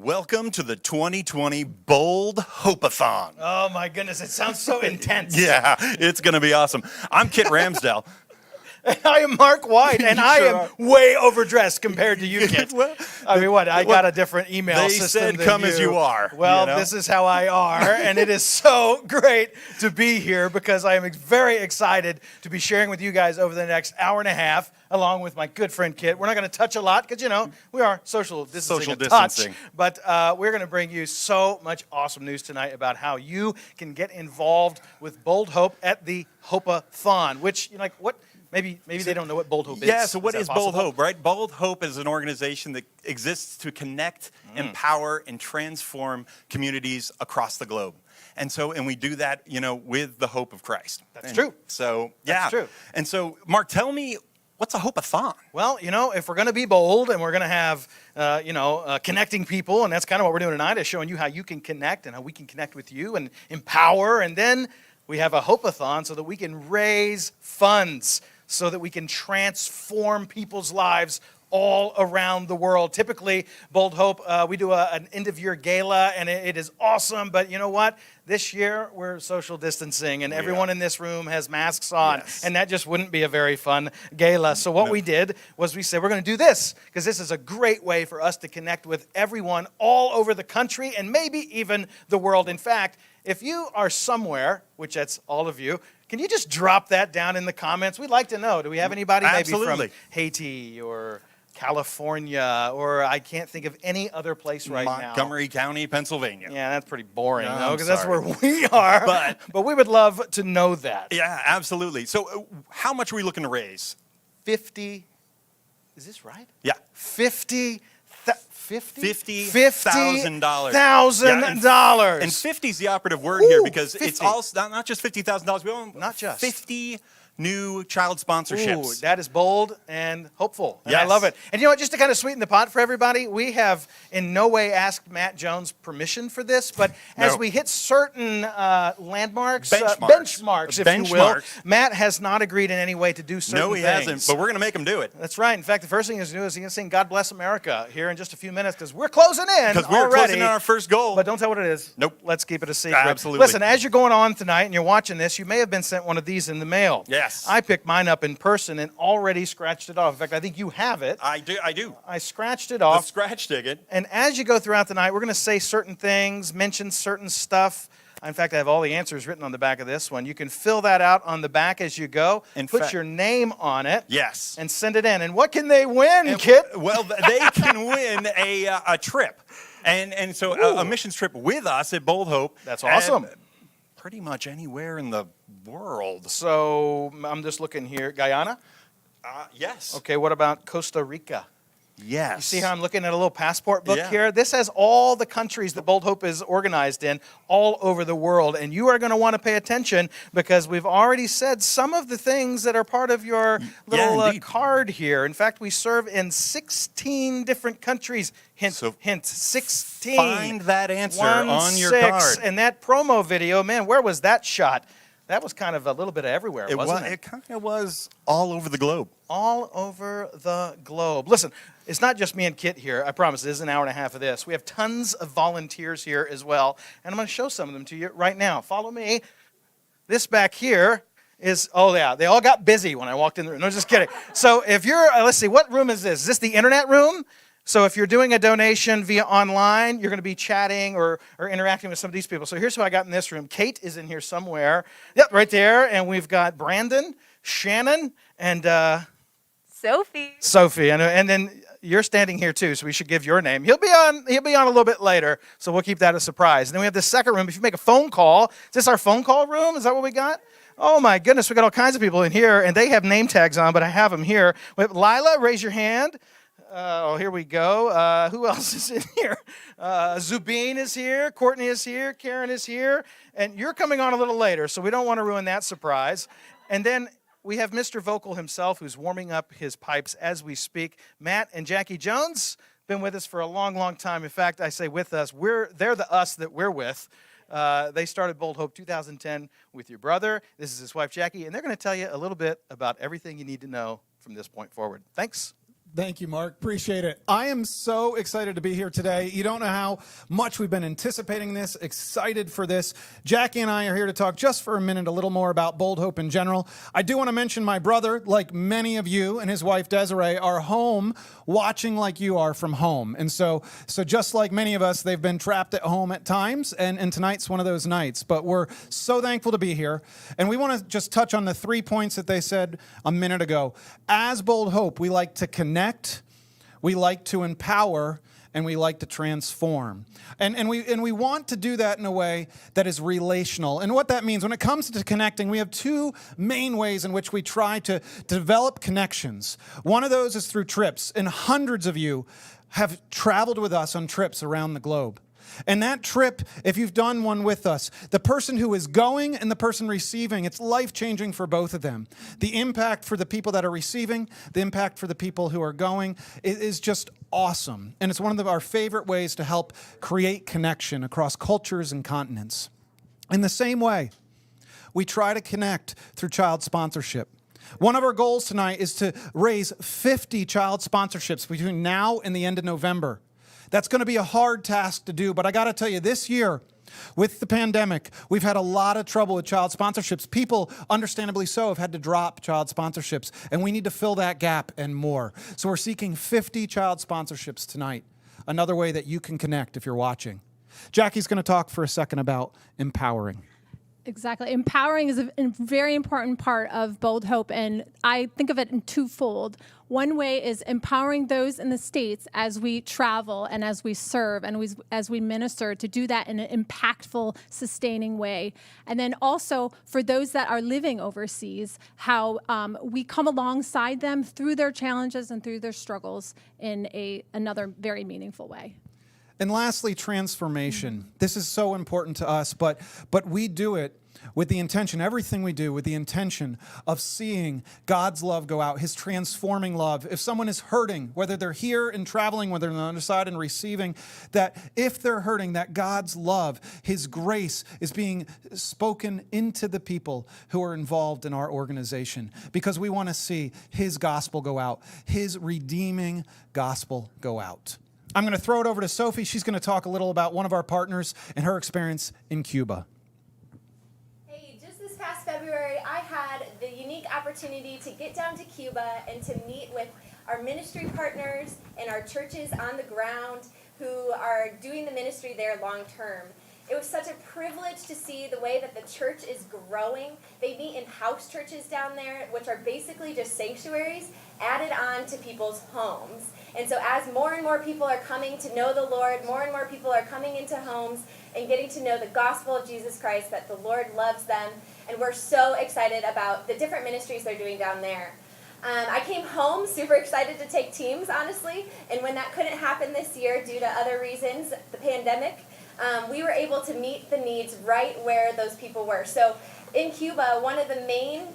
Welcome to the 2020 Bold Hope-A-Thon. Oh my goodness, it sounds so intense. Yeah, it's going to be awesome. I'm Kit Ramsdell. I am Mark White, and I am way overdressed compared to you, Kit. Well, I mean, what? I got a different email they system said than come you. as you are. Well, you know? this is how I are, and it is so great to be here because I am very excited to be sharing with you guys over the next hour and a half, along with my good friend Kit. We're not going to touch a lot because, you know, we are social distancing. But we're going to bring you so much awesome news tonight about how you can get involved with Bold Hope at the Hope-A-Thon, which, you know, like, what? Maybe they don't know what Bold Hope is. Yeah, so what is possible? Bold Hope, right? Bold Hope is an organization that exists to connect, empower, and transform communities across the globe. And we do that, you know, with the hope of Christ. That's true. So, yeah. That's true. And so, Mark, tell me, what's a Hope-A-Thon? Well, you know, if we're going to be bold and we're going to have, connecting people, and that's kind of what we're doing tonight, is showing you how you can connect and how we can connect with you and empower. And then we have a Hope-A-Thon so that we can raise funds, so that we can transform people's lives all around the world. Typically, Bold Hope, we do an end-of-year gala, and it is awesome. But you know what? This year, we're social distancing, and everyone in this room has masks on. Yes. And that just wouldn't be a very fun gala. So what we did was we said, we're going to do this, because this is a great way for us to connect with everyone all over the country and maybe even the world. In fact, if you are somewhere, which that's all of you, can you just drop that down in the comments? We'd like to know. Do we have anybody maybe from Haiti or California, or I can't think of any other place right now. Montgomery County, Pennsylvania. Yeah, that's pretty boring, No, because that's where we are. But we would love to know that. Yeah, absolutely. So how much are we looking to raise? 50, is this right? Yeah. $50,000. $50,000. And 50 is the operative word here, because 50. it's all not just $50,000. We want not just 50 new child sponsorships. Ooh, that is bold and hopeful. And yes. I love it. And you know what, just to kind of sweeten the pot for everybody, we have in no way asked Matt Jones permission for this, but as we hit certain landmarks, benchmarks, if you will, Matt has not agreed in any way to do certain things. No, he hasn't, but we're going to make him do it. That's right. In fact, the first thing he's going to do is he's going to sing God Bless America here in just a few minutes, because we're closing in because we're closing in our first goal. But don't tell what it is. Nope. Let's keep it a secret. Absolutely. Listen, as you're going on tonight and you're watching this, you may have been sent one of these in the mail. Yes. I picked mine up in person and already scratched it off. In fact, I think you have it. I do. I scratched it off. The scratch ticket. And as you go throughout the night, we're going to say certain things, mention certain stuff. In fact, I have all the answers written on the back of this one. You can fill that out on the back as you go, put your name on it, yes, and send it in. And what can they win, Kit? Well, they can win a trip. And so a missions trip with us at Bold Hope. That's awesome. Pretty much anywhere in the world. So I'm just looking here. Guyana? Yes. Okay, what about Costa Rica? Yes. You see how I'm looking at a little passport book here? This has all the countries that Bold Hope is organized in all over the world. And you are going to want to pay attention, because we've already said some of the things that are part of your little card here. In fact, we serve in 16 different countries. Hint, 16. Find that answer on your card. And that promo video, man, where was that shot? That was kind of a little bit of everywhere, wasn't it? It kind of was all over the globe. All over the globe. Listen, it's not just me and Kit here. I promise, it is an hour and a half of this. We have tons of volunteers here as well, and I'm going to show some of them to you right now. Follow me. This back here is, they all got busy when I walked in the room. No, just kidding. So if you're, let's see, what room is this? Is this the internet room? So if you're doing a donation via online, you're going to be chatting or interacting with some of these people. So here's who I got in this room. Kate is in here somewhere. Yep, right there. And we've got Brandon, Shannon, and Sophie. And then you're standing here too, so we should give your name. He'll be on a little bit later, so we'll keep that a surprise. And then we have the second room. If you make a phone call, is this our phone call room? Is that what we got? Oh my goodness, we got all kinds of people in here, and they have name tags on, but I have them here. Lila, raise your hand. Here we go. Who else is in here? Zubeen is here. Courtney is here. Karen is here. And you're coming on a little later, so we don't want to ruin that surprise. And then we have Mr. Vocal himself, who's warming up his pipes as we speak. Matt and Jackie Jones, been with us for a long, long time. In fact, I say with us. They're the us that we're with. They started Bold Hope 2010 with your brother. This is his wife, Jackie, and they're going to tell you a little bit about everything you need to know from this point forward. Thanks. Thank you, Mark. Appreciate it. I am so excited to be here today. You don't know how much we've been anticipating this, excited for this. Jackie and I are here to talk just for a minute a little more about Bold Hope in general. I do want to mention my brother, like many of you, and his wife Desiree are home watching like you are from home. And so just like many of us, they've been trapped at home at times, and tonight's one of those nights. But we're so thankful to be here. And we want to just touch on the 3 points that they said a minute ago. As Bold Hope, we like to connect, we like to empower, and we like to transform. And we want to do that in a way that is relational. And what that means, when it comes to connecting, we have 2 main ways in which we try to develop connections. One of those is through trips, and hundreds of you have traveled with us on trips around the globe. And that trip, if you've done one with us, the person who is going and the person receiving, it's life-changing for both of them. The impact for the people that are receiving, the impact for the people who are going is just awesome. And it's one of our favorite ways to help create connection across cultures and continents. In the same way, we try to connect through child sponsorship. One of our goals tonight is to raise 50 child sponsorships between now and the end of November. That's going to be a hard task to do, but I got to tell you, this year, with the pandemic, we've had a lot of trouble with child sponsorships. People, understandably so, have had to drop child sponsorships, and we need to fill that gap and more. So we're seeking 50 child sponsorships tonight, another way that you can connect if you're watching. Jackie's going to talk for a second about empowering. Exactly. Empowering is a very important part of Bold Hope, and I think of it in twofold. One way is empowering those in the States as we travel and as we serve and as we minister to do that in an impactful, sustaining way. And then also for those that are living overseas, how we come alongside them through their challenges and through their struggles in another very meaningful way. And lastly, transformation. This is so important to us, but we do it with the intention, everything we do with the intention of seeing God's love go out, his transforming love. If someone is hurting, whether they're here and traveling, whether they're on the other side and receiving, that if they're hurting, that God's love, his grace is being spoken into the people who are involved in our organization, because we want to see his gospel go out, his redeeming gospel go out. I'm going to throw it over to Sophie. She's going to talk a little about one of our partners and her experience in Cuba. Hey, just this past February, I had the unique opportunity to get down to Cuba and to meet with our ministry partners and our churches on the ground who are doing the ministry there long term. It was such a privilege to see the way that the church is growing. They meet in house churches down there, which are basically just sanctuaries added on to people's homes. And so as more and more people are coming to know the Lord, more and more people are coming into homes and getting to know the gospel of Jesus Christ, that the Lord loves them. And we're so excited about the different ministries they're doing down there. I came home super excited to take teams, honestly. And when that couldn't happen this year due to other reasons, the pandemic, we were able to meet the needs right where those people were. So in Cuba, one of the main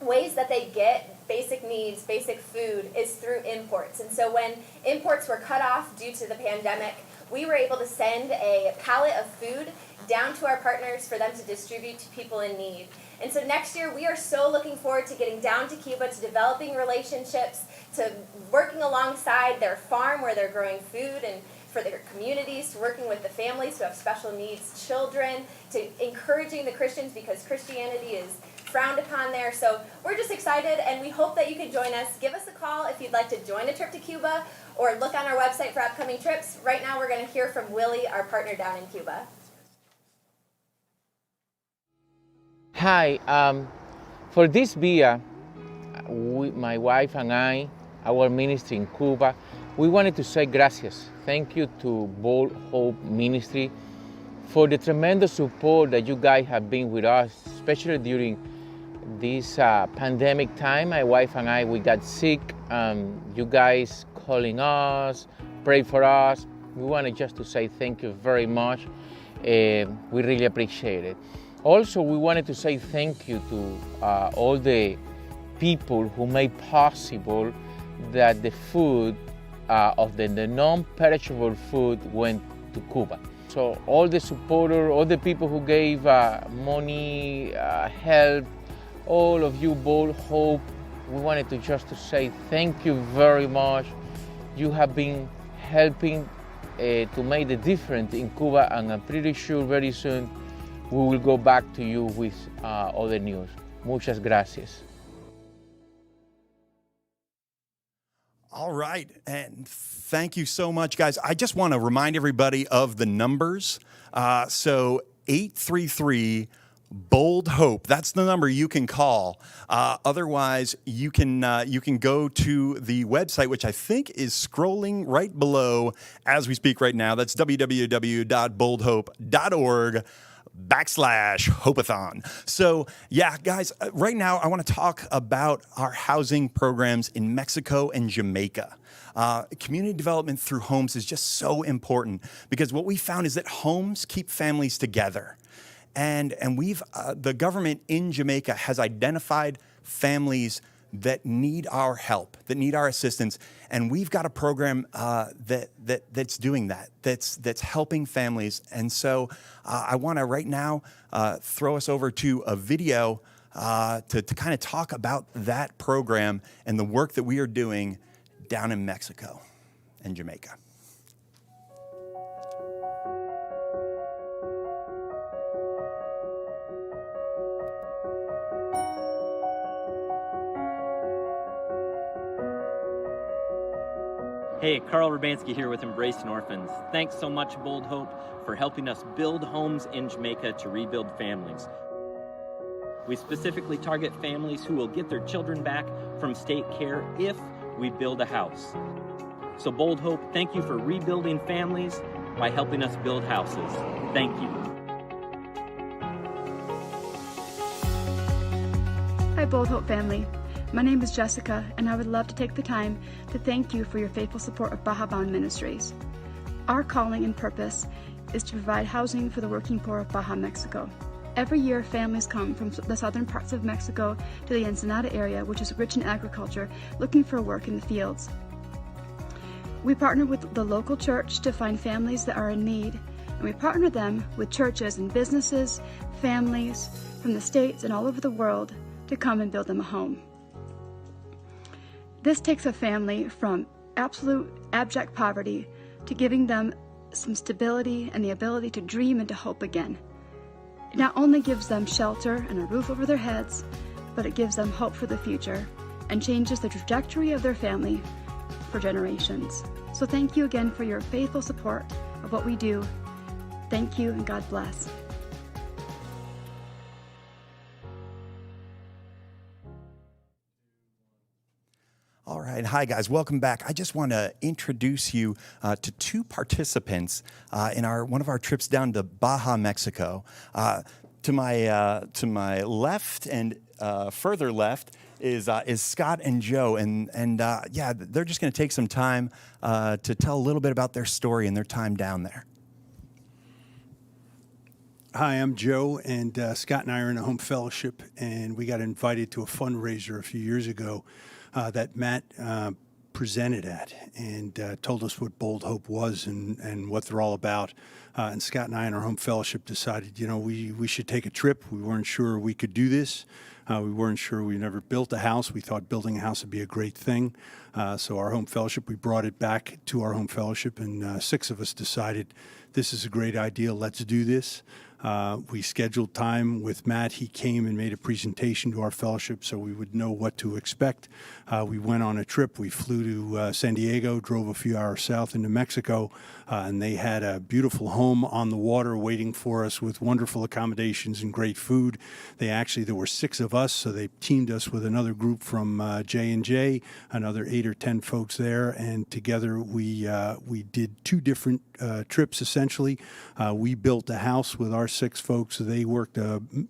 ways that they get basic needs, basic food, is through imports. And so when imports were cut off due to the pandemic, we were able to send a pallet of food down to our partners for them to distribute to people in need. And so next year, we are so looking forward to getting down to Cuba, to developing relationships, to working alongside their farm where they're growing food, and for their communities, to working with the families who have special needs, children, to encouraging the Christians, because Christianity is frowned upon there. So we're just excited, and we hope that you can join us. Give us a call if you'd like to join a trip to Cuba, or look on our website for upcoming trips. Right now, we're going to hear from Willie, our partner down in Cuba. Hi, for this year, my wife and I, our ministry in Cuba, we wanted to say gracias. Thank you to Bold Hope Ministry for the tremendous support that you guys have been with us, especially during this pandemic time. My wife and I, we got sick. You guys calling us, pray for us. We wanted just to say thank you very much. We really appreciate it. Also, we wanted to say thank you to all the people who made possible that the food of the non-perishable food went to Cuba. So all the supporters, all the people who gave money, help, all of you, Bold Hope we wanted to just to say thank you very much. You have been helping to make the difference in Cuba, and I'm pretty sure very soon we will go back to you with other news. Muchas gracias. All right, and thank you so much, guys. I just want to remind everybody of the numbers. So 833 Bold Hope. That's the number you can call. Otherwise, you can go to the website, which I think is scrolling right below as we speak right now. That's www.boldhope.org/Hope-A-Thon. So yeah, guys, right now I want to talk about our housing programs in Mexico and Jamaica. Community development through homes is just so important because what we found is that homes keep families together. And we've the government in Jamaica has identified families that need our help, that need our assistance, and we've got a program that's doing that, that's helping families. And so I want to right now throw us over to a video to kind of talk about that program and the work that we are doing down in Mexico and Jamaica. Hey, Carl Urbanski here with Embracing Orphans. Thanks so much, Bold Hope, for helping us build homes in Jamaica to rebuild families. We specifically target families who will get their children back from state care if we build a house. So Bold Hope, thank you for rebuilding families by helping us build houses. Thank you. Hi, Bold Hope family. My name is Jessica, and I would love to take the time to thank you for your faithful support of Baja Bound Ministries. Our calling and purpose is to provide housing for the working poor of Baja, Mexico. Every year, families come from the southern parts of Mexico to the Ensenada area, which is rich in agriculture, looking for work in the fields. We partner with the local church to find families that are in need, and we partner them with churches and businesses, families from the States and all over the world to come and build them a home. This takes a family from absolute abject poverty to giving them some stability and the ability to dream and to hope again. It not only gives them shelter and a roof over their heads, but it gives them hope for the future and changes the trajectory of their family for generations. So thank you again for your faithful support of what we do. Thank you and God bless. All right. Hi, guys. Welcome back. I just want to introduce you to two participants in one of our trips down to Baja, Mexico. To my left and further left is Scott and Joe, and yeah, they're just going to take some time to tell a little bit about their story and their time down there. Hi, I'm Joe, and Scott and I are in a home fellowship, and we got invited to a fundraiser a few years ago that Matt presented at and told us what Bold Hope was and what they're all about. And Scott and I in our home fellowship decided, we should take a trip. We weren't sure we could do this. We weren't sure. We never built a house. We thought building a house would be a great thing. So our home fellowship, we brought it back to our home fellowship, and 6 of us decided this is a great idea. Let's do this. We scheduled time with Matt. He came and made a presentation to our fellowship so we would know what to expect. We went on a trip. We flew to San Diego, drove a few hours south into Mexico, and they had a beautiful home on the water waiting for us with wonderful accommodations and great food. There were 6 of us, so they teamed us with another group from J&J, another 8 or 10 folks there, and together we did 2 different trips, essentially. We built a house with our 6 folks. They worked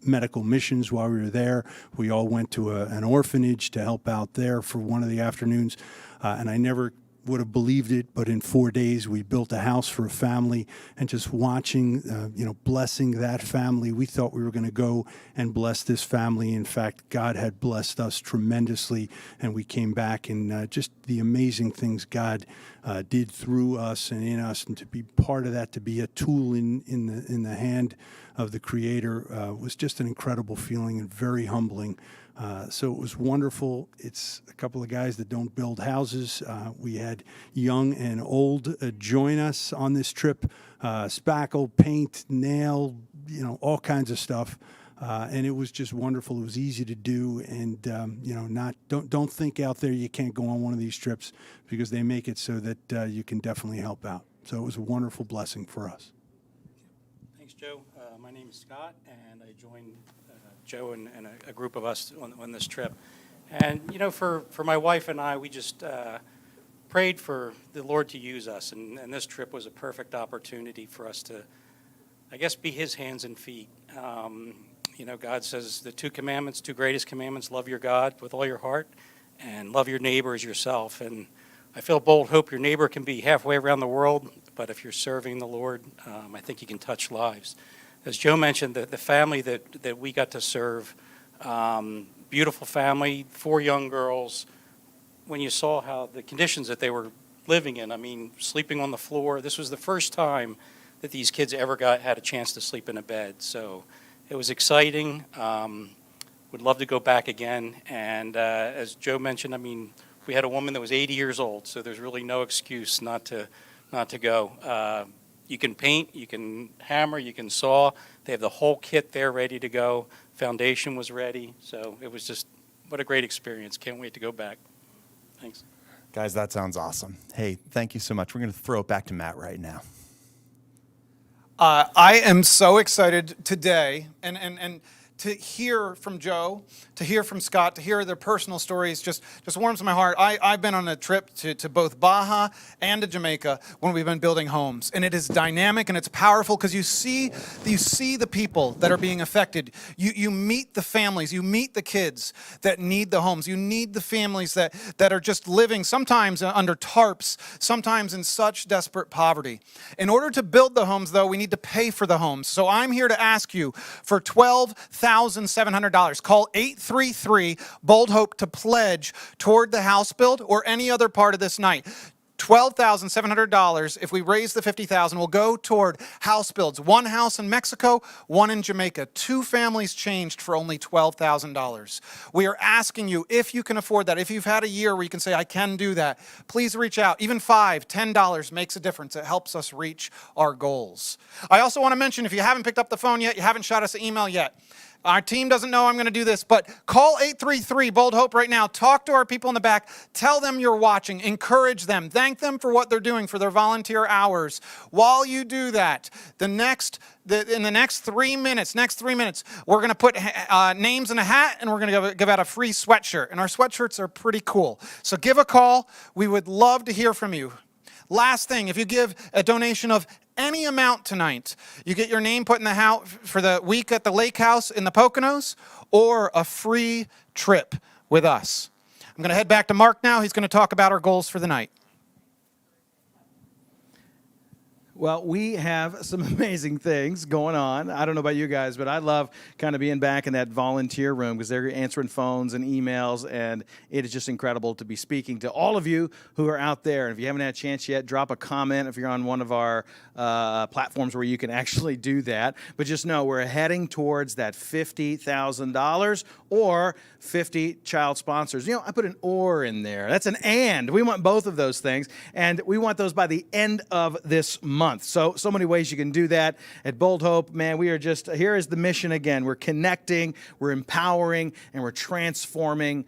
medical missions while we were there. We all went to an orphanage to help out there for one of the afternoons, and I never would have believed it, but in 4 days we built a house for a family, and just watching, blessing that family, we thought we were going to go and bless this family. In fact, God had blessed us tremendously, and we came back, and just the amazing things God did through us and in us, and to be part of that, to be a tool in the hand of the Creator was just an incredible feeling and very humbling. So it was wonderful. It's a couple of guys that don't build houses. We had young and old join us on this trip. Spackle, paint, nail, all kinds of stuff. And it was just wonderful. It was easy to do, and don't think out there you can't go on one of these trips, because they make it so that you can definitely help out. So it was a wonderful blessing for us. Thanks, Joe. My name is Scott, and I joined Joe and a group of us on this trip. And for my wife and I, we just prayed for the Lord to use us, and this trip was a perfect opportunity for us to, I guess, be His hands and feet. God says the two greatest commandments: love your God with all your heart and love your neighbor as yourself. And I feel Bold Hope, your neighbor can be halfway around the world, but if you're serving the Lord, I think you can touch lives. As Joe mentioned, the family that we got to serve, beautiful family, 4 young girls. When you saw how the conditions that they were living in, sleeping on the floor, this was the first time that these kids ever had a chance to sleep in a bed. So it was exciting. Would love to go back again. And as Joe mentioned, we had a woman that was 80 years old, so there's really no excuse not to go. You can paint, you can hammer, you can saw. They have the whole kit there ready to go. Foundation was ready. So it was just, what a great experience. Can't wait to go back. Thanks. Guys, that sounds awesome. Hey, thank you so much. We're going to throw it back to Matt right now. I am so excited today and to hear from Joe, to hear from Scott, to hear their personal stories just warms my heart. I've been on a trip to both Baja and to Jamaica when we've been building homes, and it is dynamic and it's powerful because you see the people that are being affected. You meet the families, you meet the kids that need the homes. You need the families that are just living sometimes under tarps, sometimes in such desperate poverty. In order to build the homes, though, we need to pay for the homes. So I'm here to ask you for $12,700. Call 833-BOLD-HOPE to pledge toward the house build or any other part of this night. $12,700. If we raise the $50,000, will go toward house builds. 1 house in Mexico, 1 in Jamaica. 2 families changed for only $12,000. We are asking you, if you can afford that, if you've had a year where you can say, I can do that, please reach out. Even $5, $10 makes a difference. It helps us reach our goals. I also want to mention, if you haven't picked up the phone yet, you haven't shot us an email yet, our team doesn't know I'm going to do this, but call 833-BOLD-HOPE right now. Talk to our people in the back. Tell them you're watching. Encourage them. Thank them for what they're doing, for their volunteer hours. While you do that, in the next 3 minutes, we're going to put names in a hat, and we're going to give out a free sweatshirt. And our sweatshirts are pretty cool. So give a call. We would love to hear from you. Last thing, if you give a donation of any amount tonight, you get your name put in the hat for the week at the lake house in the Poconos or a free trip with us. I'm going to head back to Mark now. He's going to talk about our goals for the night. Well, we have some amazing things going on. I don't know about you guys, but I love kind of being back in that volunteer room because they're answering phones and emails, and it is just incredible to be speaking to all of you who are out there. And if you haven't had a chance yet, drop a comment if you're on one of our platforms where you can actually do that. But just know we're heading towards that $50,000 or 50 child sponsors. I put an or in there. That's an and. We want both of those things, and we want those by the end of this month. So many ways you can do that. At Bold Hope, man, we are just, here is the mission again. We're connecting, we're empowering, and we're transforming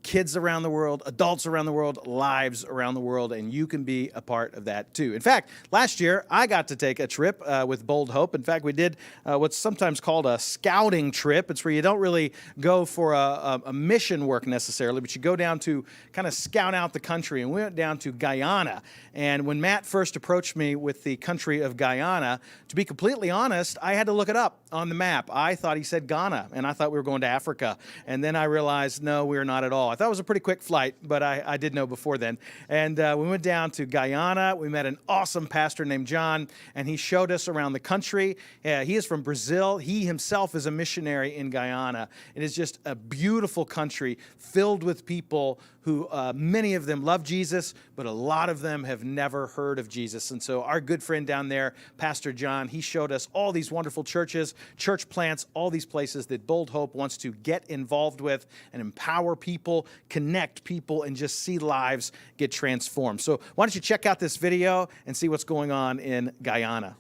kids around the world, adults around the world, lives around the world, and you can be a part of that too. In fact, last year, I got to take a trip with Bold Hope. In fact, we did what's sometimes called a scouting trip. It's where you don't really go for a mission work necessarily, but you go down to kind of scout out the country, and we went down to Guyana. And when Matt first approached me with the country of Guyana, to be completely honest, I had to look it up on the map. I thought he said Ghana, and I thought we were going to Africa. And then I realized, no, we're not at all. I thought it was a pretty quick flight, but I did know before then. And we went down to Guyana. We met an awesome pastor named John, and he showed us around the country. He is from Brazil. He himself is a missionary in Guyana. It is just a beautiful country filled with people who many of them love Jesus, but a lot of them have never heard of Jesus. And so our good friend down there, Pastor John, he showed us all these wonderful churches, church plants, all these places that Bold Hope wants to get involved with and empower people, connect people, and just see lives get transformed. So why don't you check out this video and see what's going on in Guyana.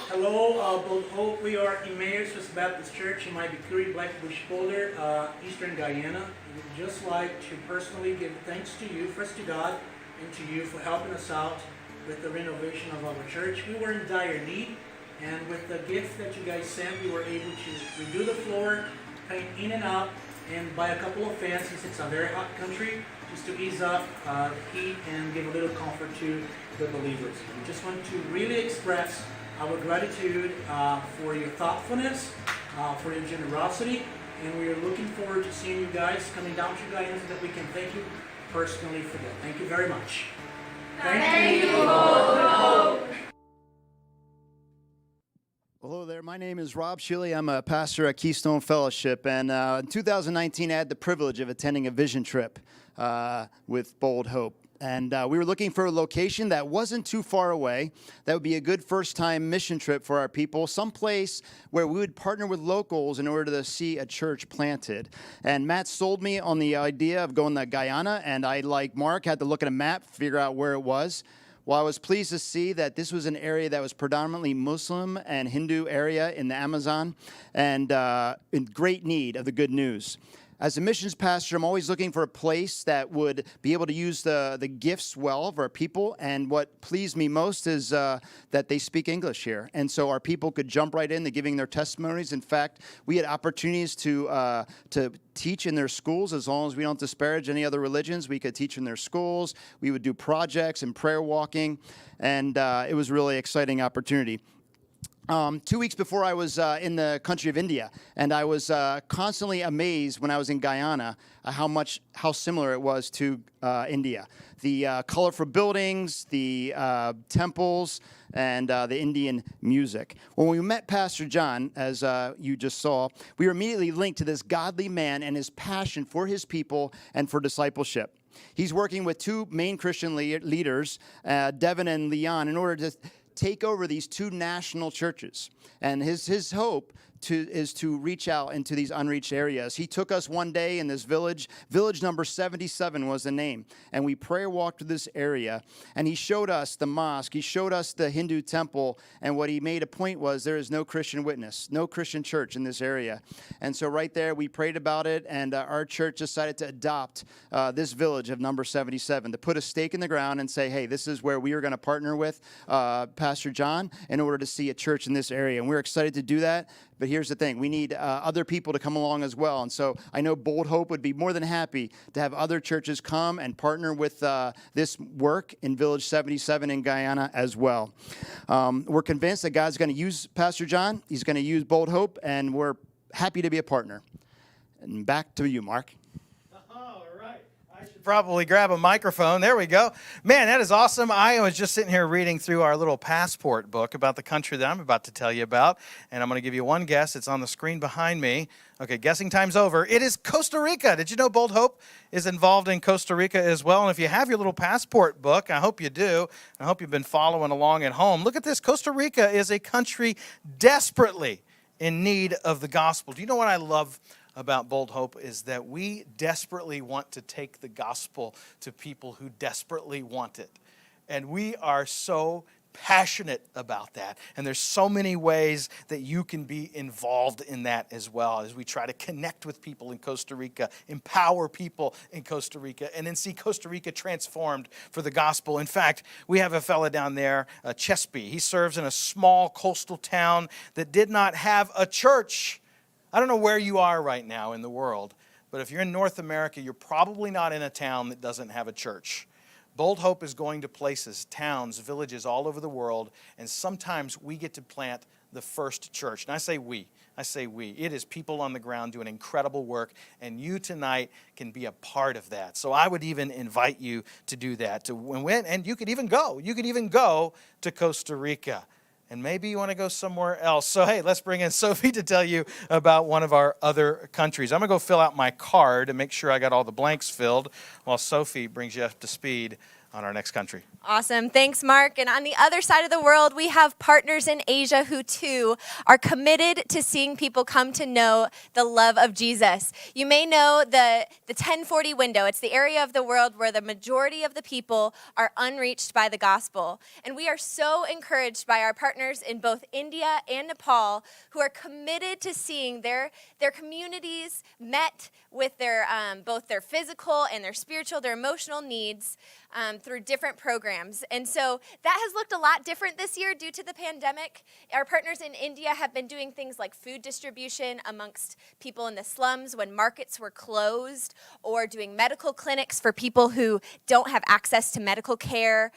Hello, Bold Hope. We are Emmaus Baptist Church in Maibikuri, Blackbush Boulder, Eastern Guyana. We'd just like to personally give thanks to you, first to God, and to you for helping us out with the renovation of our church. We were in dire need, and with the gift that you guys sent, we were able to redo the floor, paint in and out, and buy a couple of fans since it's a very hot country, just to ease up the heat and give a little comfort to the believers. We just want to really express our gratitude for your thoughtfulness, for your generosity, and we are looking forward to seeing you guys coming down to Guyana so that we can thank you personally for that. Thank you very much. Thank you, Lord. Hello there. My name is Rob Shilley. I'm a pastor at Keystone Fellowship, and in 2019 I had the privilege of attending a vision trip with Bold Hope. And we were looking for a location that wasn't too far away, that would be a good first-time mission trip for our people, someplace where we would partner with locals in order to see a church planted. And Matt sold me on the idea of going to Guyana, and I, like Mark, had to look at a map, figure out where it was. Well, I was pleased to see that this was an area that was predominantly Muslim and Hindu area in the Amazon, and in great need of the good news. As a missions pastor, I'm always looking for a place that would be able to use the gifts well of our people. And what pleased me most is that they speak English here. And so our people could jump right into giving their testimonies. In fact, we had opportunities to teach in their schools. As long as we don't disparage any other religions, we could teach in their schools. We would do projects and prayer walking. And it was a really exciting opportunity. 2 weeks before I was in the country of India, and I was constantly amazed when I was in Guyana how similar it was to India. The colorful buildings, the temples, and the Indian music. When we met Pastor John, as you just saw, we were immediately linked to this godly man and his passion for his people and for discipleship. He's working with two main Christian leaders, Devin and Leon, in order to take over these two national churches. And his hope is to reach out into these unreached areas. He took us one day in this village number 77 was the name, and we prayer walked to this area, and he showed us the mosque, he showed us the Hindu temple, and what he made a point was there is no Christian witness, no Christian church in this area. And so right there, we prayed about it, and our church decided to adopt this village of number 77, to put a stake in the ground and say, hey, this is where we are going to partner with Pastor John in order to see a church in this area. And we're excited to do that. But here's the thing, we need other people to come along as well. And so I know Bold Hope would be more than happy to have other churches come and partner with this work in Village 77 in Guyana as well. We're convinced that God's going to use Pastor John. He's going to use Bold Hope, and we're happy to be a partner. And back to you, Mark. Probably grab a microphone. There we go. Man, that is awesome. I was just sitting here reading through our little passport book about the country that I'm about to tell you about, and I'm going to give you one guess. It's on the screen behind me. Okay, guessing time's over. It is Costa Rica. Did you know Bold Hope is involved in Costa Rica as well? And if you have your little passport book, I hope you do. I hope you've been following along at home. Look at this. Costa Rica is a country desperately in need of the gospel. Do you know what I love about Bold Hope is that we desperately want to take the gospel to people who desperately want it. And we are so passionate about that. And there's so many ways that you can be involved in that as well, as we try to connect with people in Costa Rica, empower people in Costa Rica, and then see Costa Rica transformed for the gospel. In fact, we have a fella down there, Chespi. He serves in a small coastal town that did not have a church. I don't know where you are right now in the world, but if you're in North America, you're probably not in a town that doesn't have a church. Bold Hope is going to places, towns, villages all over the world, and sometimes we get to plant the first church. And I say we. It is people on the ground doing incredible work, and you tonight can be a part of that. So I would even invite you to do that. And you could even go. You could even go to Costa Rica and maybe you want to go somewhere else. So, hey, let's bring in Sophie to tell you about one of our other countries. I'm going to go fill out my card and make sure I got all the blanks filled while Sophie brings you up to speed on our next country. Awesome. Thanks, Mark. And on the other side of the world, we have partners in Asia who, too, are committed to seeing people come to know the love of Jesus. You may know the 1040 window. It's the area of the world where the majority of the people are unreached by the gospel. And we are so encouraged by our partners in both India and Nepal who are committed to seeing their communities met with their both their physical and their spiritual, their emotional needs through different programs. And so that has looked a lot different this year due to the pandemic. Our partners in India have been doing things like food distribution amongst people in the slums when markets were closed, or doing medical clinics for people who don't have access to medical care.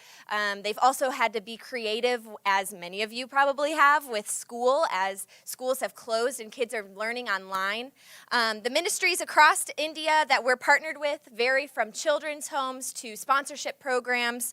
They've also had to be creative, as many of you probably have, with school, as schools have closed and kids are learning online. The ministries across India that we're partnered with vary from children's homes to sponsorship programs,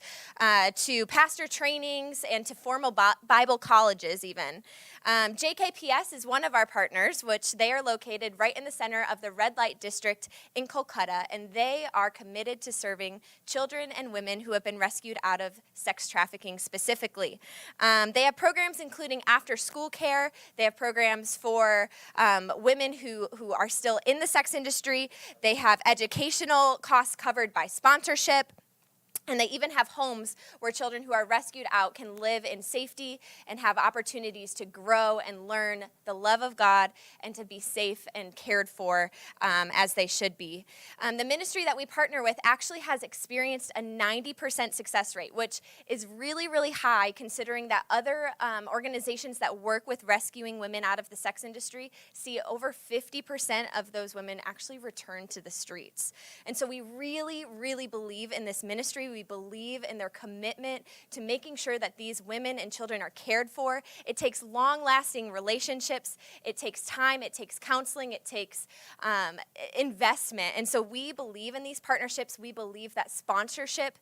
to pastor trainings, and to formal Bible colleges even. JKPS is one of our partners, which they are located right in the center of the red light district in Kolkata, and they are committed to serving children and women who have been rescued out of sex trafficking specifically. They have programs including after-school care. They have programs for women who are still in the sex industry. They have educational costs covered by sponsorship. And they even have homes where children who are rescued out can live in safety and have opportunities to grow and learn the love of God and to be safe and cared for as they should be. The ministry that we partner with actually has experienced a 90% success rate, which is really, really high considering that other organizations that work with rescuing women out of the sex industry see over 50% of those women actually return to the streets. And so we really, really believe in this ministry. We believe in their commitment to making sure that these women and children are cared for. It takes long-lasting relationships. It takes time. It takes counseling. It takes investment. And so we believe in these partnerships. We believe that sponsorship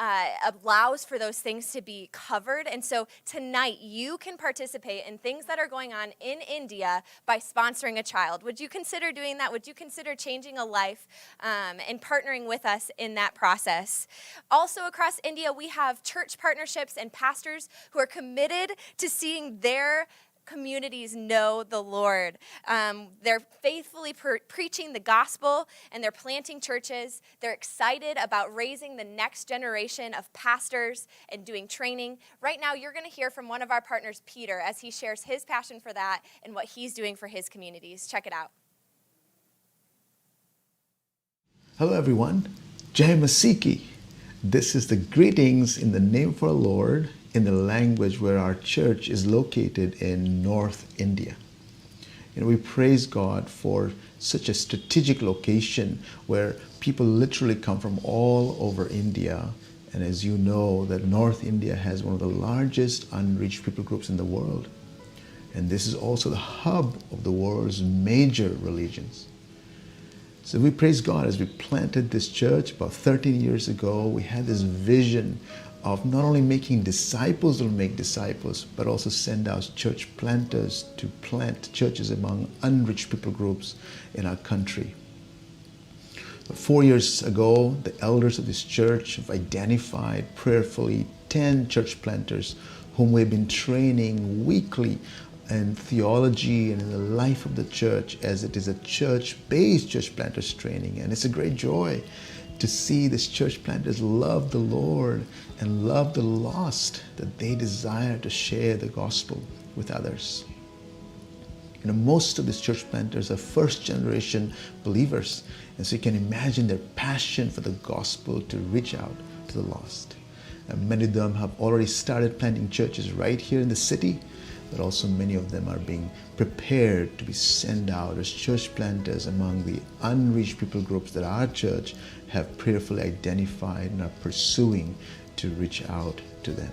allows for those things to be covered. And so tonight you can participate in things that are going on in India by sponsoring a child. Would you consider doing that? Would you consider changing a life and partnering with us in that process? Also across India, we have church partnerships and pastors who are committed to seeing their communities know the Lord. They're faithfully preaching the gospel, and they're planting churches. They're excited about raising the next generation of pastors and doing training. Right now, you're going to hear from one of our partners, Peter, as he shares his passion for that and what he's doing for his communities. Check it out. Hello, everyone. Jai Masiki. This is the greetings in the name of our Lord in the language where our church is located in North India. And we praise God for such a strategic location where people literally come from all over India. And as you know, that North India has one of the largest unreached people groups in the world. And this is also the hub of the world's major religions. So we praise God as we planted this church about 13 years ago. We had this vision of not only making disciples who will make disciples, but also send out church planters to plant churches among unreached people groups in our country. 4 years ago, the elders of this church have identified prayerfully 10 church planters whom we've been training weekly in theology and in the life of the church, as it is a church-based church planters training. And it's a great joy to see these church planters love the Lord and love the lost, that they desire to share the gospel with others. You know, most of these church planters are first-generation believers, and so you can imagine their passion for the gospel to reach out to the lost. And many of them have already started planting churches right here in the city, but also many of them are being prepared to be sent out as church planters among the unreached people groups that our church have prayerfully identified and are pursuing to reach out to them.